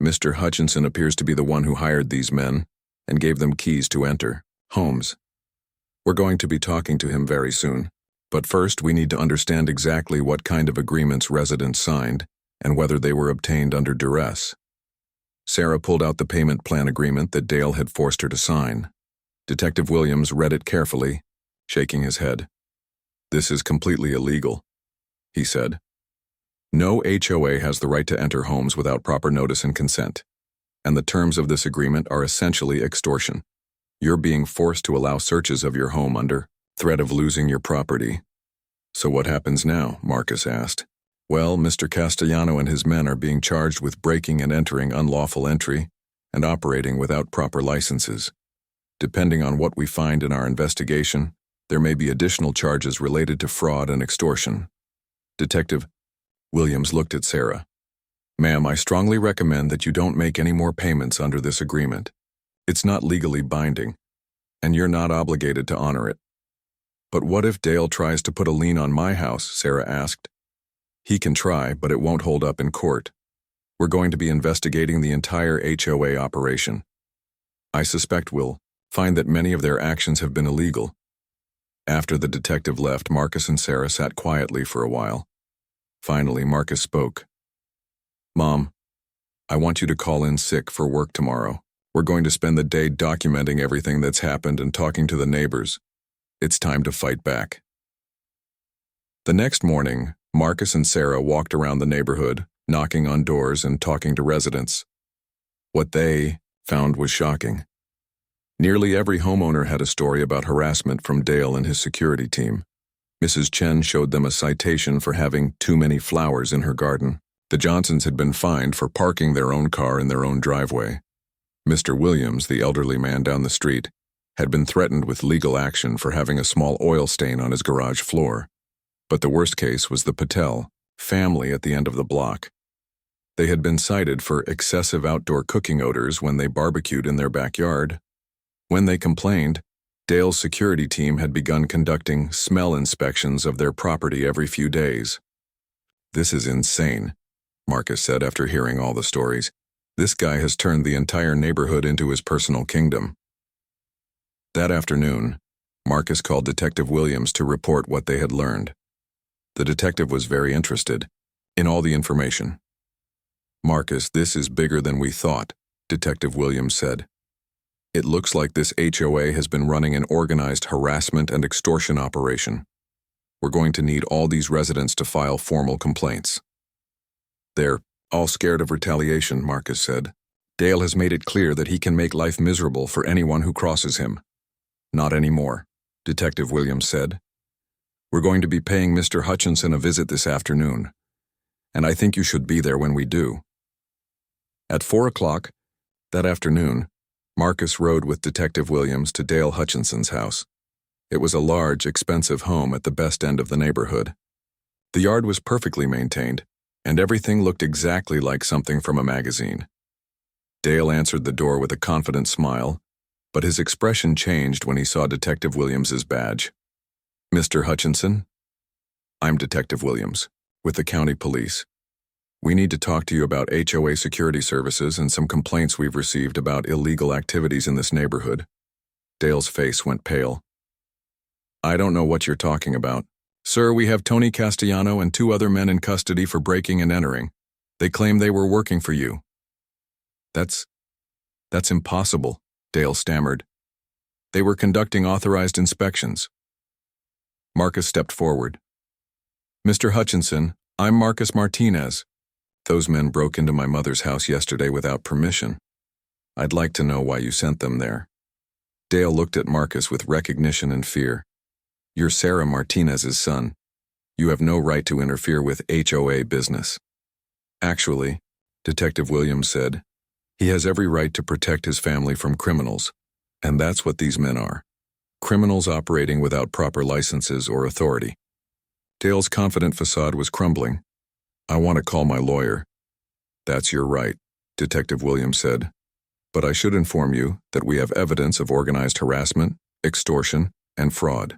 Speaker 1: "Mr. Hutchinson appears to be the one who hired these men and gave them keys to enter homes. We're going to be talking to him very soon. But first, we need to understand exactly what kind of agreements residents signed and whether they were obtained under duress." Sarah pulled out the payment plan agreement that Dale had forced her to sign. Detective Williams read it carefully, shaking his head. "This is completely illegal," he said. "No HOA has the right to enter homes without proper notice and consent, and the terms of this agreement are essentially extortion. You're being forced to allow searches of your home under threat of losing your property." "So what happens now?" Marcus asked. "Well, Mr. Castellano and his men are being charged with breaking and entering unlawful entry and operating without proper licenses. Depending on what we find in our investigation, there may be additional charges related to fraud and extortion." Detective Williams looked at Sarah. "Ma'am, I strongly recommend that you don't make any more payments under this agreement. It's not legally binding, and you're not obligated to honor it." "But what if Dale tries to put a lien on my house?" Sarah asked. "He can try, but it won't hold up in court. We're going to be investigating the entire HOA operation. I suspect we'll find that many of their actions have been illegal." After the detective left, Marcus and Sarah sat quietly for a while. Finally, Marcus spoke. "Mom, I want you to call in sick for work tomorrow. We're going to spend the day documenting everything that's happened and talking to the neighbors. It's time to fight back." The next morning, Marcus and Sarah walked around the neighborhood, knocking on doors and talking to residents. What they found was shocking. Nearly every homeowner had a story about harassment from Dale and his security team. Mrs. Chen showed them a citation for having too many flowers in her garden. The Johnsons had been fined for parking their own car in their own driveway. Mr. Williams, the elderly man down the street, had been threatened with legal action for having a small oil stain on his garage floor. But the worst case was the Patel family at the end of the block. They had been cited for excessive outdoor cooking odors when they barbecued in their backyard. When they complained, Dale's security team had begun conducting smell inspections of their property every few days. "This is insane," Marcus said after hearing all the stories. "This guy has turned the entire neighborhood into his personal kingdom." That afternoon, Marcus called Detective Williams to report what they had learned. The detective was very interested in all the information. "Marcus, this is bigger than we thought," Detective Williams said. "It looks like this HOA has been running an organized harassment and extortion operation. We're going to need all these residents to file formal complaints." "They're all scared of retaliation," Marcus said. "Dale has made it clear that he can make life miserable for anyone who crosses him." "Not anymore," Detective Williams said. "We're going to be paying Mr. Hutchinson a visit this afternoon, and I think you should be there when we do." At 4 o'clock that afternoon, Marcus rode with Detective Williams to Dale Hutchinson's house. It was a large, expensive home at the best end of the neighborhood. The yard was perfectly maintained, and everything looked exactly like something from a magazine. Dale answered the door with a confident smile, but his expression changed when he saw Detective Williams's badge. "Mr. Hutchinson? I'm Detective Williams, with the county police. We need to talk to you about HOA security services and some complaints we've received about illegal activities in this neighborhood." Dale's face went pale. "I don't know what you're talking about. Sir, we have Tony Castellano and 2 other men in custody for breaking and entering. They claim they were working for you." That's impossible," Dale stammered. "They were conducting authorized inspections." Marcus stepped forward. "Mr. Hutchinson, I'm Marcus Martinez. Those men broke into my mother's house yesterday without permission. I'd like to know why you sent them there." Dale looked at Marcus with recognition and fear. "You're Sarah Martinez's son. You have no right to interfere with HOA business." "Actually," Detective Williams said, "he has every right to protect his family from criminals, and that's what these men are. Criminals operating without proper licenses or authority." Dale's confident facade was crumbling. "I want to call my lawyer." "That's your right," Detective Williams said. "But I should inform you that we have evidence of organized harassment, extortion, and fraud.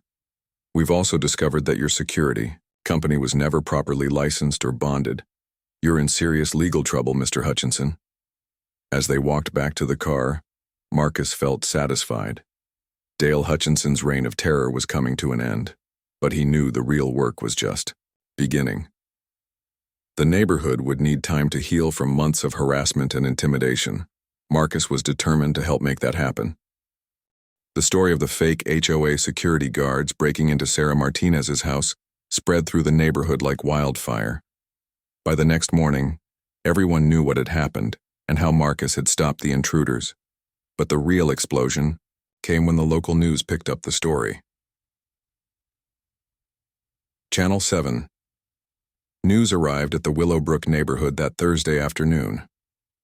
Speaker 1: We've also discovered that your security company was never properly licensed or bonded. You're in serious legal trouble, Mr. Hutchinson." As they walked back to the car, Marcus felt satisfied. Dale Hutchinson's reign of terror was coming to an end, but he knew the real work was just beginning. The neighborhood would need time to heal from months of harassment and intimidation. Marcus was determined to help make that happen. The story of the fake HOA security guards breaking into Sarah Martinez's house spread through the neighborhood like wildfire. By the next morning, everyone knew what had happened and how Marcus had stopped the intruders. But the real explosion came when the local news picked up the story. Channel 7. News arrived at the Willowbrook neighborhood that Thursday afternoon.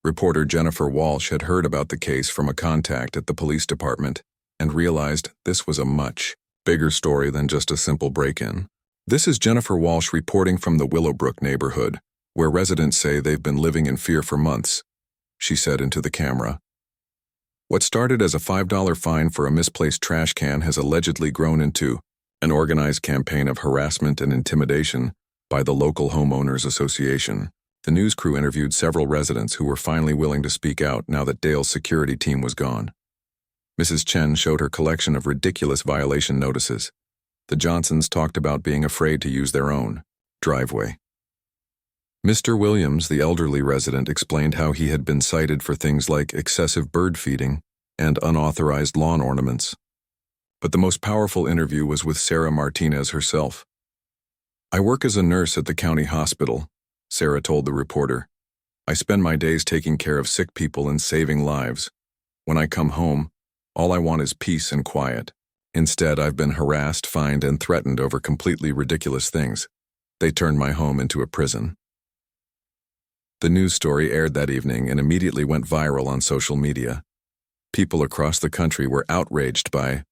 Speaker 1: Reporter Jennifer Walsh had heard about the case from a contact at the police department and realized this was a much bigger story than just a simple break-in. "This is Jennifer Walsh reporting from the Willowbrook neighborhood, where residents say they've been living in fear for months," she said into the camera. "What started as a $5 fine for a misplaced trash can has allegedly grown into an organized campaign of harassment and intimidation by the local homeowners association." The news crew interviewed several residents who were finally willing to speak out now that Dale's security team was gone. Mrs. Chen showed her collection of ridiculous violation notices. The Johnsons talked about being afraid to use their own driveway. Mr. Williams, the elderly resident, explained how he had been cited for things like excessive bird feeding and unauthorized lawn ornaments. But the most powerful interview was with Sarah Martinez herself. "I work as a nurse at the county hospital," Sarah told the reporter. "I spend my days taking care of sick people and saving lives. When I come home, all I want is peace and quiet. Instead, I've been harassed, fined, and threatened over completely ridiculous things. They turned my home into a prison." The news story aired that evening and immediately went viral on social media. People across the country were outraged by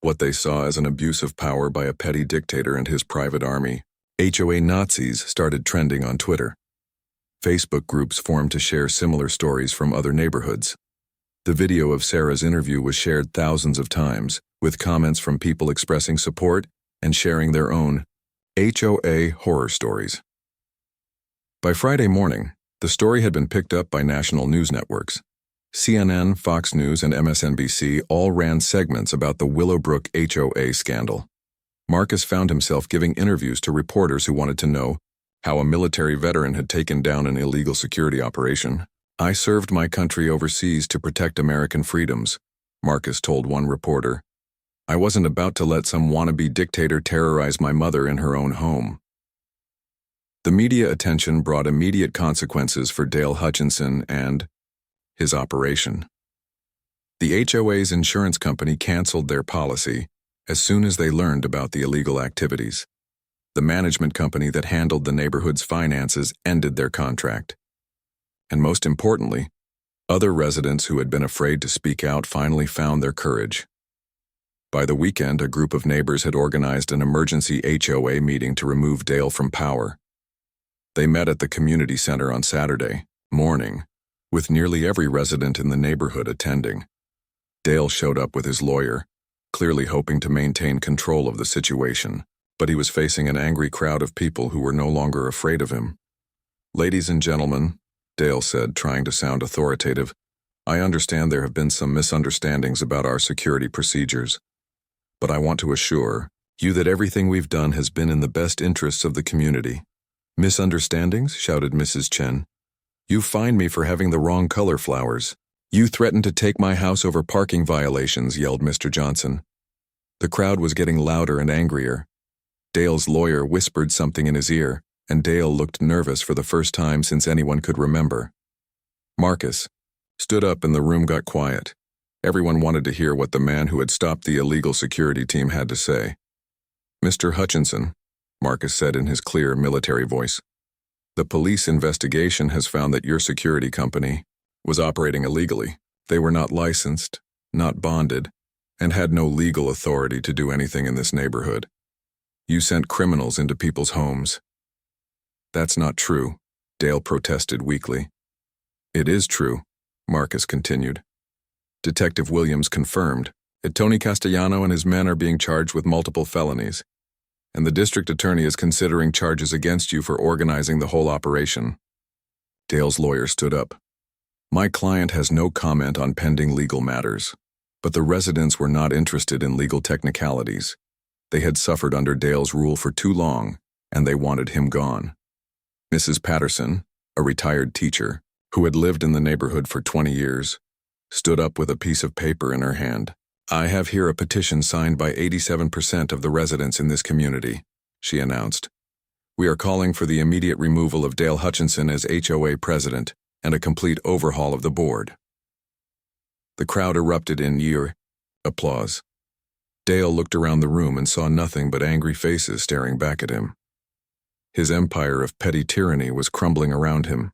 Speaker 1: what they saw as an abuse of power by a petty dictator and his private army. HOA Nazis started trending on Twitter. Facebook groups formed to share similar stories from other neighborhoods. The video of Sarah's interview was shared thousands of times, with comments from people expressing support and sharing their own HOA horror stories. By Friday morning, the story had been picked up by national news networks. CNN, Fox News, and MSNBC all ran segments about the Willowbrook HOA scandal. Marcus found himself giving interviews to reporters who wanted to know how a military veteran had taken down an illegal security operation. "I served my country overseas to protect American freedoms," Marcus told one reporter. "I wasn't about to let some wannabe dictator terrorize my mother in her own home." The media attention brought immediate consequences for Dale Hutchinson and his operation. The HOA's insurance company canceled their policy as soon as they learned about the illegal activities. The management company that handled the neighborhood's finances ended their contract. And most importantly, other residents who had been afraid to speak out finally found their courage. By the weekend, a group of neighbors had organized an emergency HOA meeting to remove Dale from power. They met at the community center on Saturday morning, with nearly every resident in the neighborhood attending. Dale showed up with his lawyer, clearly hoping to maintain control of the situation, but he was facing an angry crowd of people who were no longer afraid of him. "Ladies and gentlemen," Dale said, trying to sound authoritative, "I understand there have been some misunderstandings about our security procedures, but I want to assure you that everything we've done has been in the best interests of the community." "Misunderstandings?" shouted Mrs. Chen. "You fined me for having the wrong color flowers. You threatened to take my house over parking violations," yelled Mr. Johnson. The crowd was getting louder and angrier. Dale's lawyer whispered something in his ear, and Dale looked nervous for the first time since anyone could remember. Marcus stood up and the room got quiet. Everyone wanted to hear what the man who had stopped the illegal security team had to say. "Mr. Hutchinson," Marcus said in his clear military voice, "the police investigation has found that your security company was operating illegally. They were not licensed, not bonded, and had no legal authority to do anything in this neighborhood. You sent criminals into people's homes." "That's not true," Dale protested weakly. "It is true," Marcus continued. "Detective Williams confirmed that Tony Castellano and his men are being charged with multiple felonies, and the district attorney is considering charges against you for organizing the whole operation." Dale's lawyer stood up. "My client has no comment on pending legal matters, but the residents were not interested in legal technicalities. They had suffered under Dale's rule for too long, and they wanted him gone." Mrs. Patterson, a retired teacher, who had lived in the neighborhood for 20 years, stood up with a piece of paper in her hand. "I have here a petition signed by 87% of the residents in this community," she announced. "We are calling for the immediate removal of Dale Hutchinson as HOA president and a complete overhaul of the board." The crowd erupted in ear applause. Dale looked around the room and saw nothing but angry faces staring back at him. His empire of petty tyranny was crumbling around him.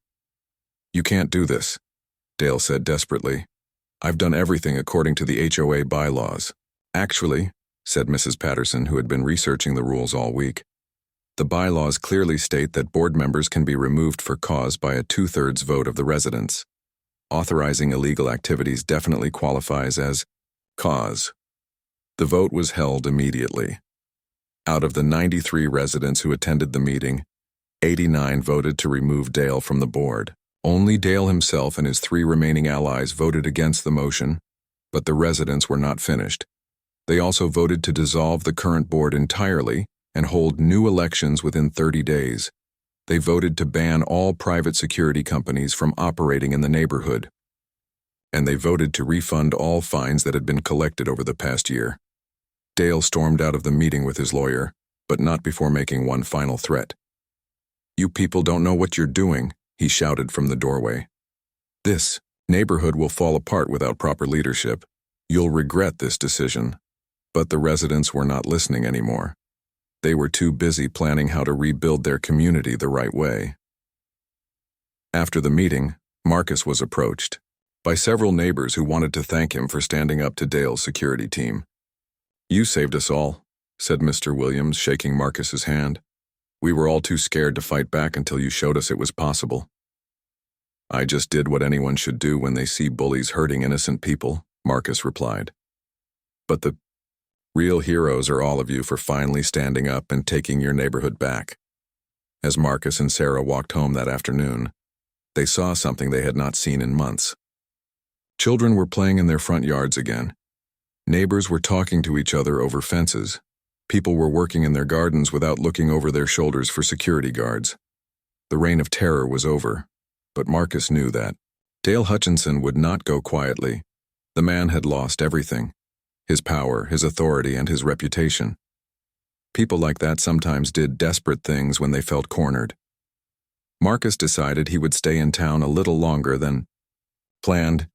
Speaker 1: "You can't do this," Dale said desperately. "I've done everything according to the HOA bylaws." "Actually," said Mrs. Patterson, who had been researching the rules all week, "the bylaws clearly state that board members can be removed for cause by a 2/3 vote of the residents. Authorizing illegal activities definitely qualifies as cause." The vote was held immediately. Out of the 93 residents who attended the meeting, 89 voted to remove Dale from the board. Only Dale himself and his 3 remaining allies voted against the motion, but the residents were not finished. They also voted to dissolve the current board entirely and hold new elections within 30 days. They voted to ban all private security companies from operating in the neighborhood. And they voted to refund all fines that had been collected over the past year. Dale stormed out of the meeting with his lawyer, but not before making one final threat. "You people don't know what you're doing," he shouted from the doorway. "This neighborhood will fall apart without proper leadership. You'll regret this decision." But the residents were not listening anymore. They were too busy planning how to rebuild their community the right way. After the meeting, Marcus was approached by several neighbors who wanted to thank him for standing up to Dale's security team. "You saved us all," said Mr. Williams, shaking Marcus's hand. "We were all too scared to fight back until you showed us it was possible." I just did what anyone should do when they see bullies hurting innocent people, Marcus replied. But the real heroes are all of you for finally standing up and taking your neighborhood back. As Marcus and Sarah walked home that afternoon, they saw something they had not seen in months. Children were playing in their front yards again. Neighbors were talking to each other over fences. People were working in their gardens without looking over their shoulders for security guards. The reign of terror was over, but Marcus knew that Dale Hutchinson would not go quietly. The man had lost everything: his power, his authority, and his reputation. People like that sometimes did desperate things when they felt cornered. Marcus decided he would stay in town a little longer than planned,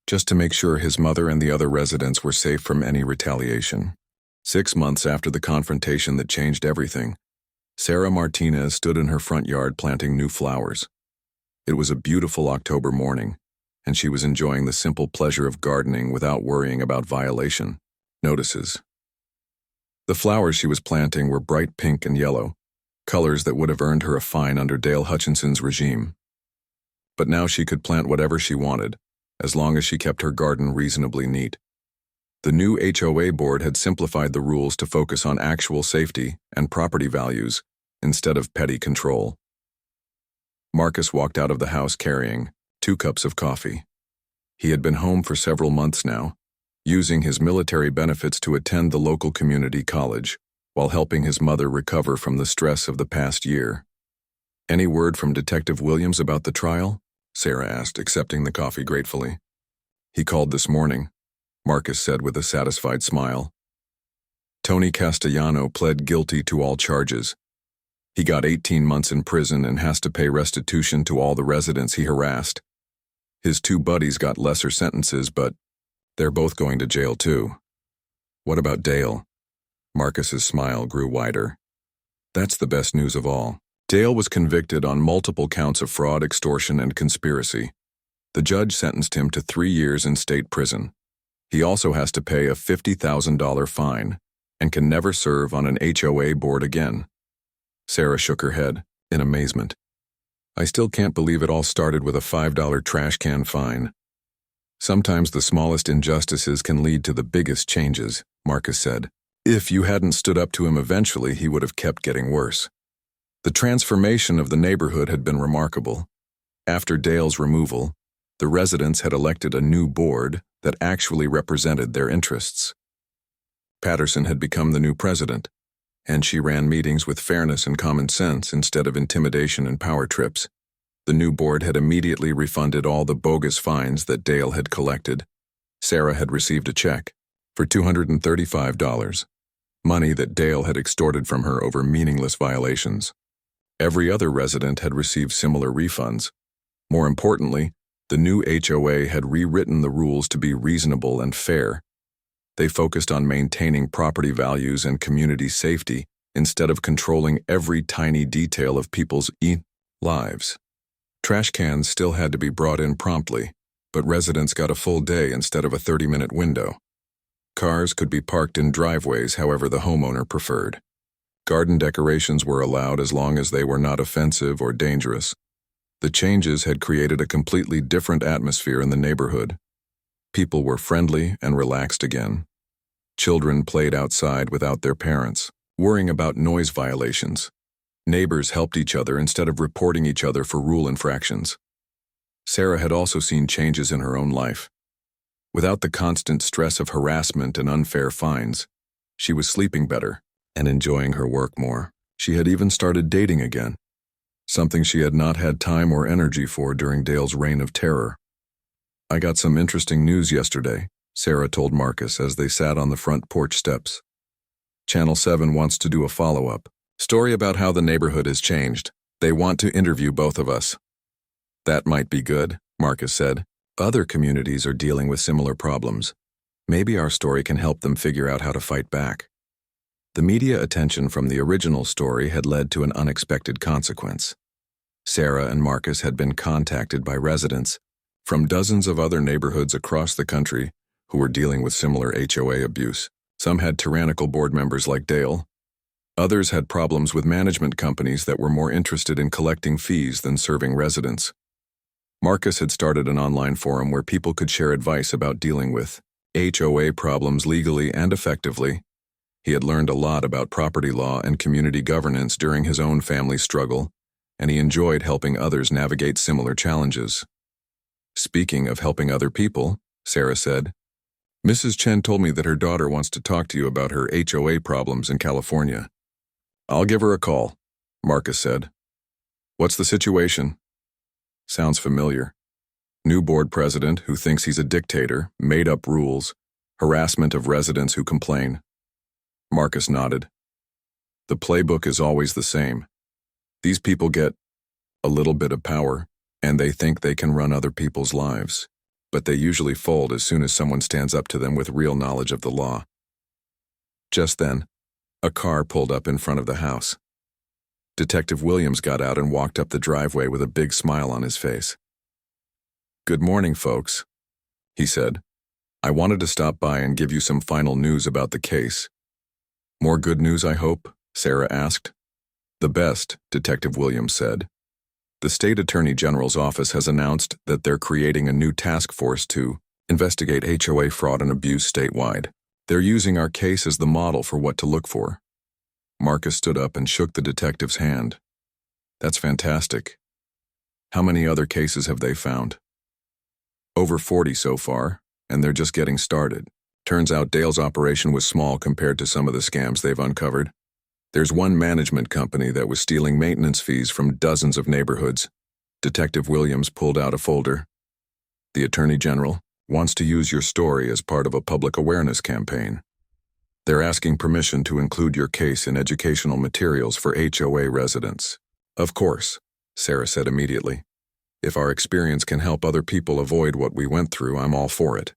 Speaker 1: just to make sure his mother and the other residents were safe from any retaliation. 6 months after the confrontation that changed everything, Sarah Martinez stood in her front yard planting new flowers. It was a beautiful October morning, and she was enjoying the simple pleasure of gardening without worrying about violation notices. The flowers she was planting were bright pink and yellow, colors that would have earned her a fine under Dale Hutchinson's regime. But now she could plant whatever she wanted, as long as she kept her garden reasonably neat. The new HOA board had simplified the rules to focus on actual safety and property values instead of petty control. Marcus walked out of the house carrying 2 cups of coffee. He had been home for several months now, using his military benefits to attend the local community college, while helping his mother recover from the stress of the past year. "Any word from Detective Williams about the trial?" Sarah asked, accepting the coffee gratefully. "He called this morning," Marcus said with a satisfied smile. "Tony Castellano pled guilty to all charges. He got 18 months in prison and has to pay restitution to all the residents he harassed. His 2 buddies got lesser sentences, but they're both going to jail too." "What about Dale?" Marcus's smile grew wider. "That's the best news of all. Dale was convicted on multiple counts of fraud, extortion, and conspiracy. The judge sentenced him to 3 years in state prison. He also has to pay a $50,000 fine and can never serve on an HOA board again." Sarah shook her head in amazement. "I still can't believe it all started with a $5 trash can fine." "Sometimes the smallest injustices can lead to the biggest changes," Marcus said. "If you hadn't stood up to him eventually, he would have kept getting worse." The transformation of the neighborhood had been remarkable. After Dale's removal, the residents had elected a new board that actually represented their interests. Patterson had become the new president, and she ran meetings with fairness and common sense instead of intimidation and power trips. The new board had immediately refunded all the bogus fines that Dale had collected. Sarah had received a check for $235, money that Dale had extorted from her over meaningless violations. Every other resident had received similar refunds. More importantly, the new HOA had rewritten the rules to be reasonable and fair. They focused on maintaining property values and community safety instead of controlling every tiny detail of people's lives. Trash cans still had to be brought in promptly, but residents got a full day instead of a 30-minute window. Cars could be parked in driveways however the homeowner preferred. Garden decorations were allowed as long as they were not offensive or dangerous. The changes had created a completely different atmosphere in the neighborhood. People were friendly and relaxed again. Children played outside without their parents, worrying about noise violations. Neighbors helped each other instead of reporting each other for rule infractions. Sarah had also seen changes in her own life. Without the constant stress of harassment and unfair fines, she was sleeping better and enjoying her work more. She had even started dating again, something she had not had time or energy for during Dale's reign of terror. "I got some interesting news yesterday," Sarah told Marcus as they sat on the front porch steps. "Channel 7 wants to do a follow-up story about how the neighborhood has changed. They want to interview both of us." "That might be good," Marcus said. "Other communities are dealing with similar problems. Maybe our story can help them figure out how to fight back." The media attention from the original story had led to an unexpected consequence. Sarah and Marcus had been contacted by residents from dozens of other neighborhoods across the country who were dealing with similar HOA abuse. Some had tyrannical board members like Dale. Others had problems with management companies that were more interested in collecting fees than serving residents. Marcus had started an online forum where people could share advice about dealing with HOA problems legally and effectively. He had learned a lot about property law and community governance during his own family struggle, and he enjoyed helping others navigate similar challenges. Speaking of helping other people, Sarah said, Mrs. Chen told me that her daughter wants to talk to you about her HOA problems in California. I'll give her a call, Marcus said. What's the situation? Sounds familiar. New board president who thinks he's a dictator, made up rules, harassment of residents who complain. Marcus nodded. The playbook is always the same. These people get a little bit of power, and they think they can run other people's lives, but they usually fold as soon as someone stands up to them with real knowledge of the law. Just then, a car pulled up in front of the house. Detective Williams got out and walked up the driveway with a big smile on his face. Good morning, folks, he said. I wanted to stop by and give you some final news about the case. More good news, I hope? Sarah asked. The best, Detective Williams said. The State Attorney General's office has announced that they're creating a new task force to investigate HOA fraud and abuse statewide. They're using our case as the model for what to look for. Marcus stood up and shook the detective's hand. That's fantastic. How many other cases have they found? Over 40 so far, and they're just getting started. Turns out Dale's operation was small compared to some of the scams they've uncovered. There's one management company that was stealing maintenance fees from dozens of neighborhoods. Detective Williams pulled out a folder. The Attorney General wants to use your story as part of a public awareness campaign. They're asking permission to include your case in educational materials for HOA residents. Of course, Sarah said immediately. If our experience can help other people avoid what we went through, I'm all for it.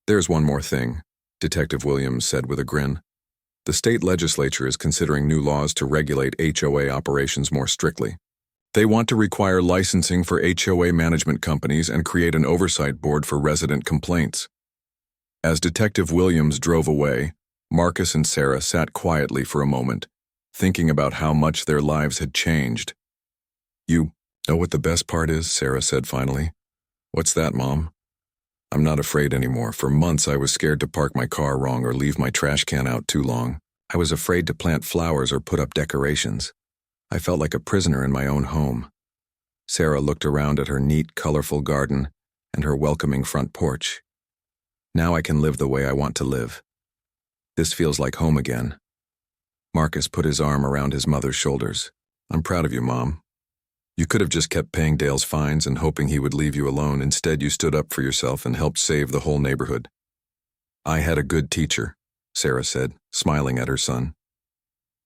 Speaker 1: There's one more thing, Detective Williams said with a grin. The state legislature is considering new laws to regulate HOA operations more strictly. They want to require licensing for HOA management companies and create an oversight board for resident complaints. As Detective Williams drove away, Marcus and Sarah sat quietly for a moment, thinking about how much their lives had changed. You know what the best part is? Sarah said finally. What's that, Mom? I'm not afraid anymore. For months I was scared to park my car wrong or leave my trash can out too long. I was afraid to plant flowers or put up decorations. I felt like a prisoner in my own home. Sarah looked around at her neat, colorful garden and her welcoming front porch. Now I can live the way I want to live. This feels like home again. Marcus put his arm around his mother's shoulders. I'm proud of you, Mom. You could have just kept paying Dale's fines and hoping he would leave you alone. Instead, you stood up for yourself and helped save the whole neighborhood. I had a good teacher, Sarah said, smiling at her son.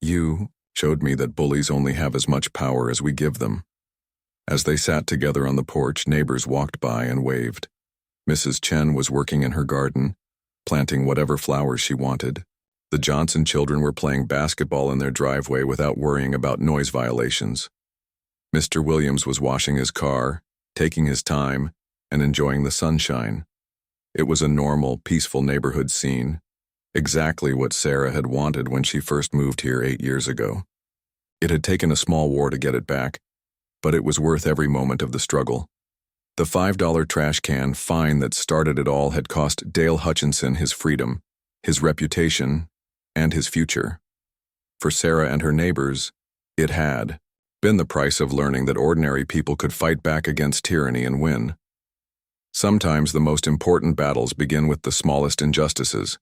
Speaker 1: You showed me that bullies only have as much power as we give them. As they sat together on the porch, neighbors walked by and waved. Mrs. Chen was working in her garden, planting whatever flowers she wanted. The Johnson children were playing basketball in their driveway without worrying about noise violations. Mr. Williams was washing his car, taking his time, and enjoying the sunshine. It was a normal, peaceful neighborhood scene, exactly what Sarah had wanted when she first moved here 8 years ago. It had taken a small war to get it back, but it was worth every moment of the struggle. The $5 trash can fine that started it all had cost Dale Hutchinson his freedom, his reputation, and his future. For Sarah and her neighbors, it had been the price of learning that ordinary people could fight back against tyranny and win. Sometimes the most important battles begin with the smallest injustices.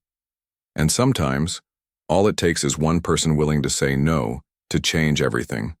Speaker 1: And sometimes, all it takes is one person willing to say no to change everything.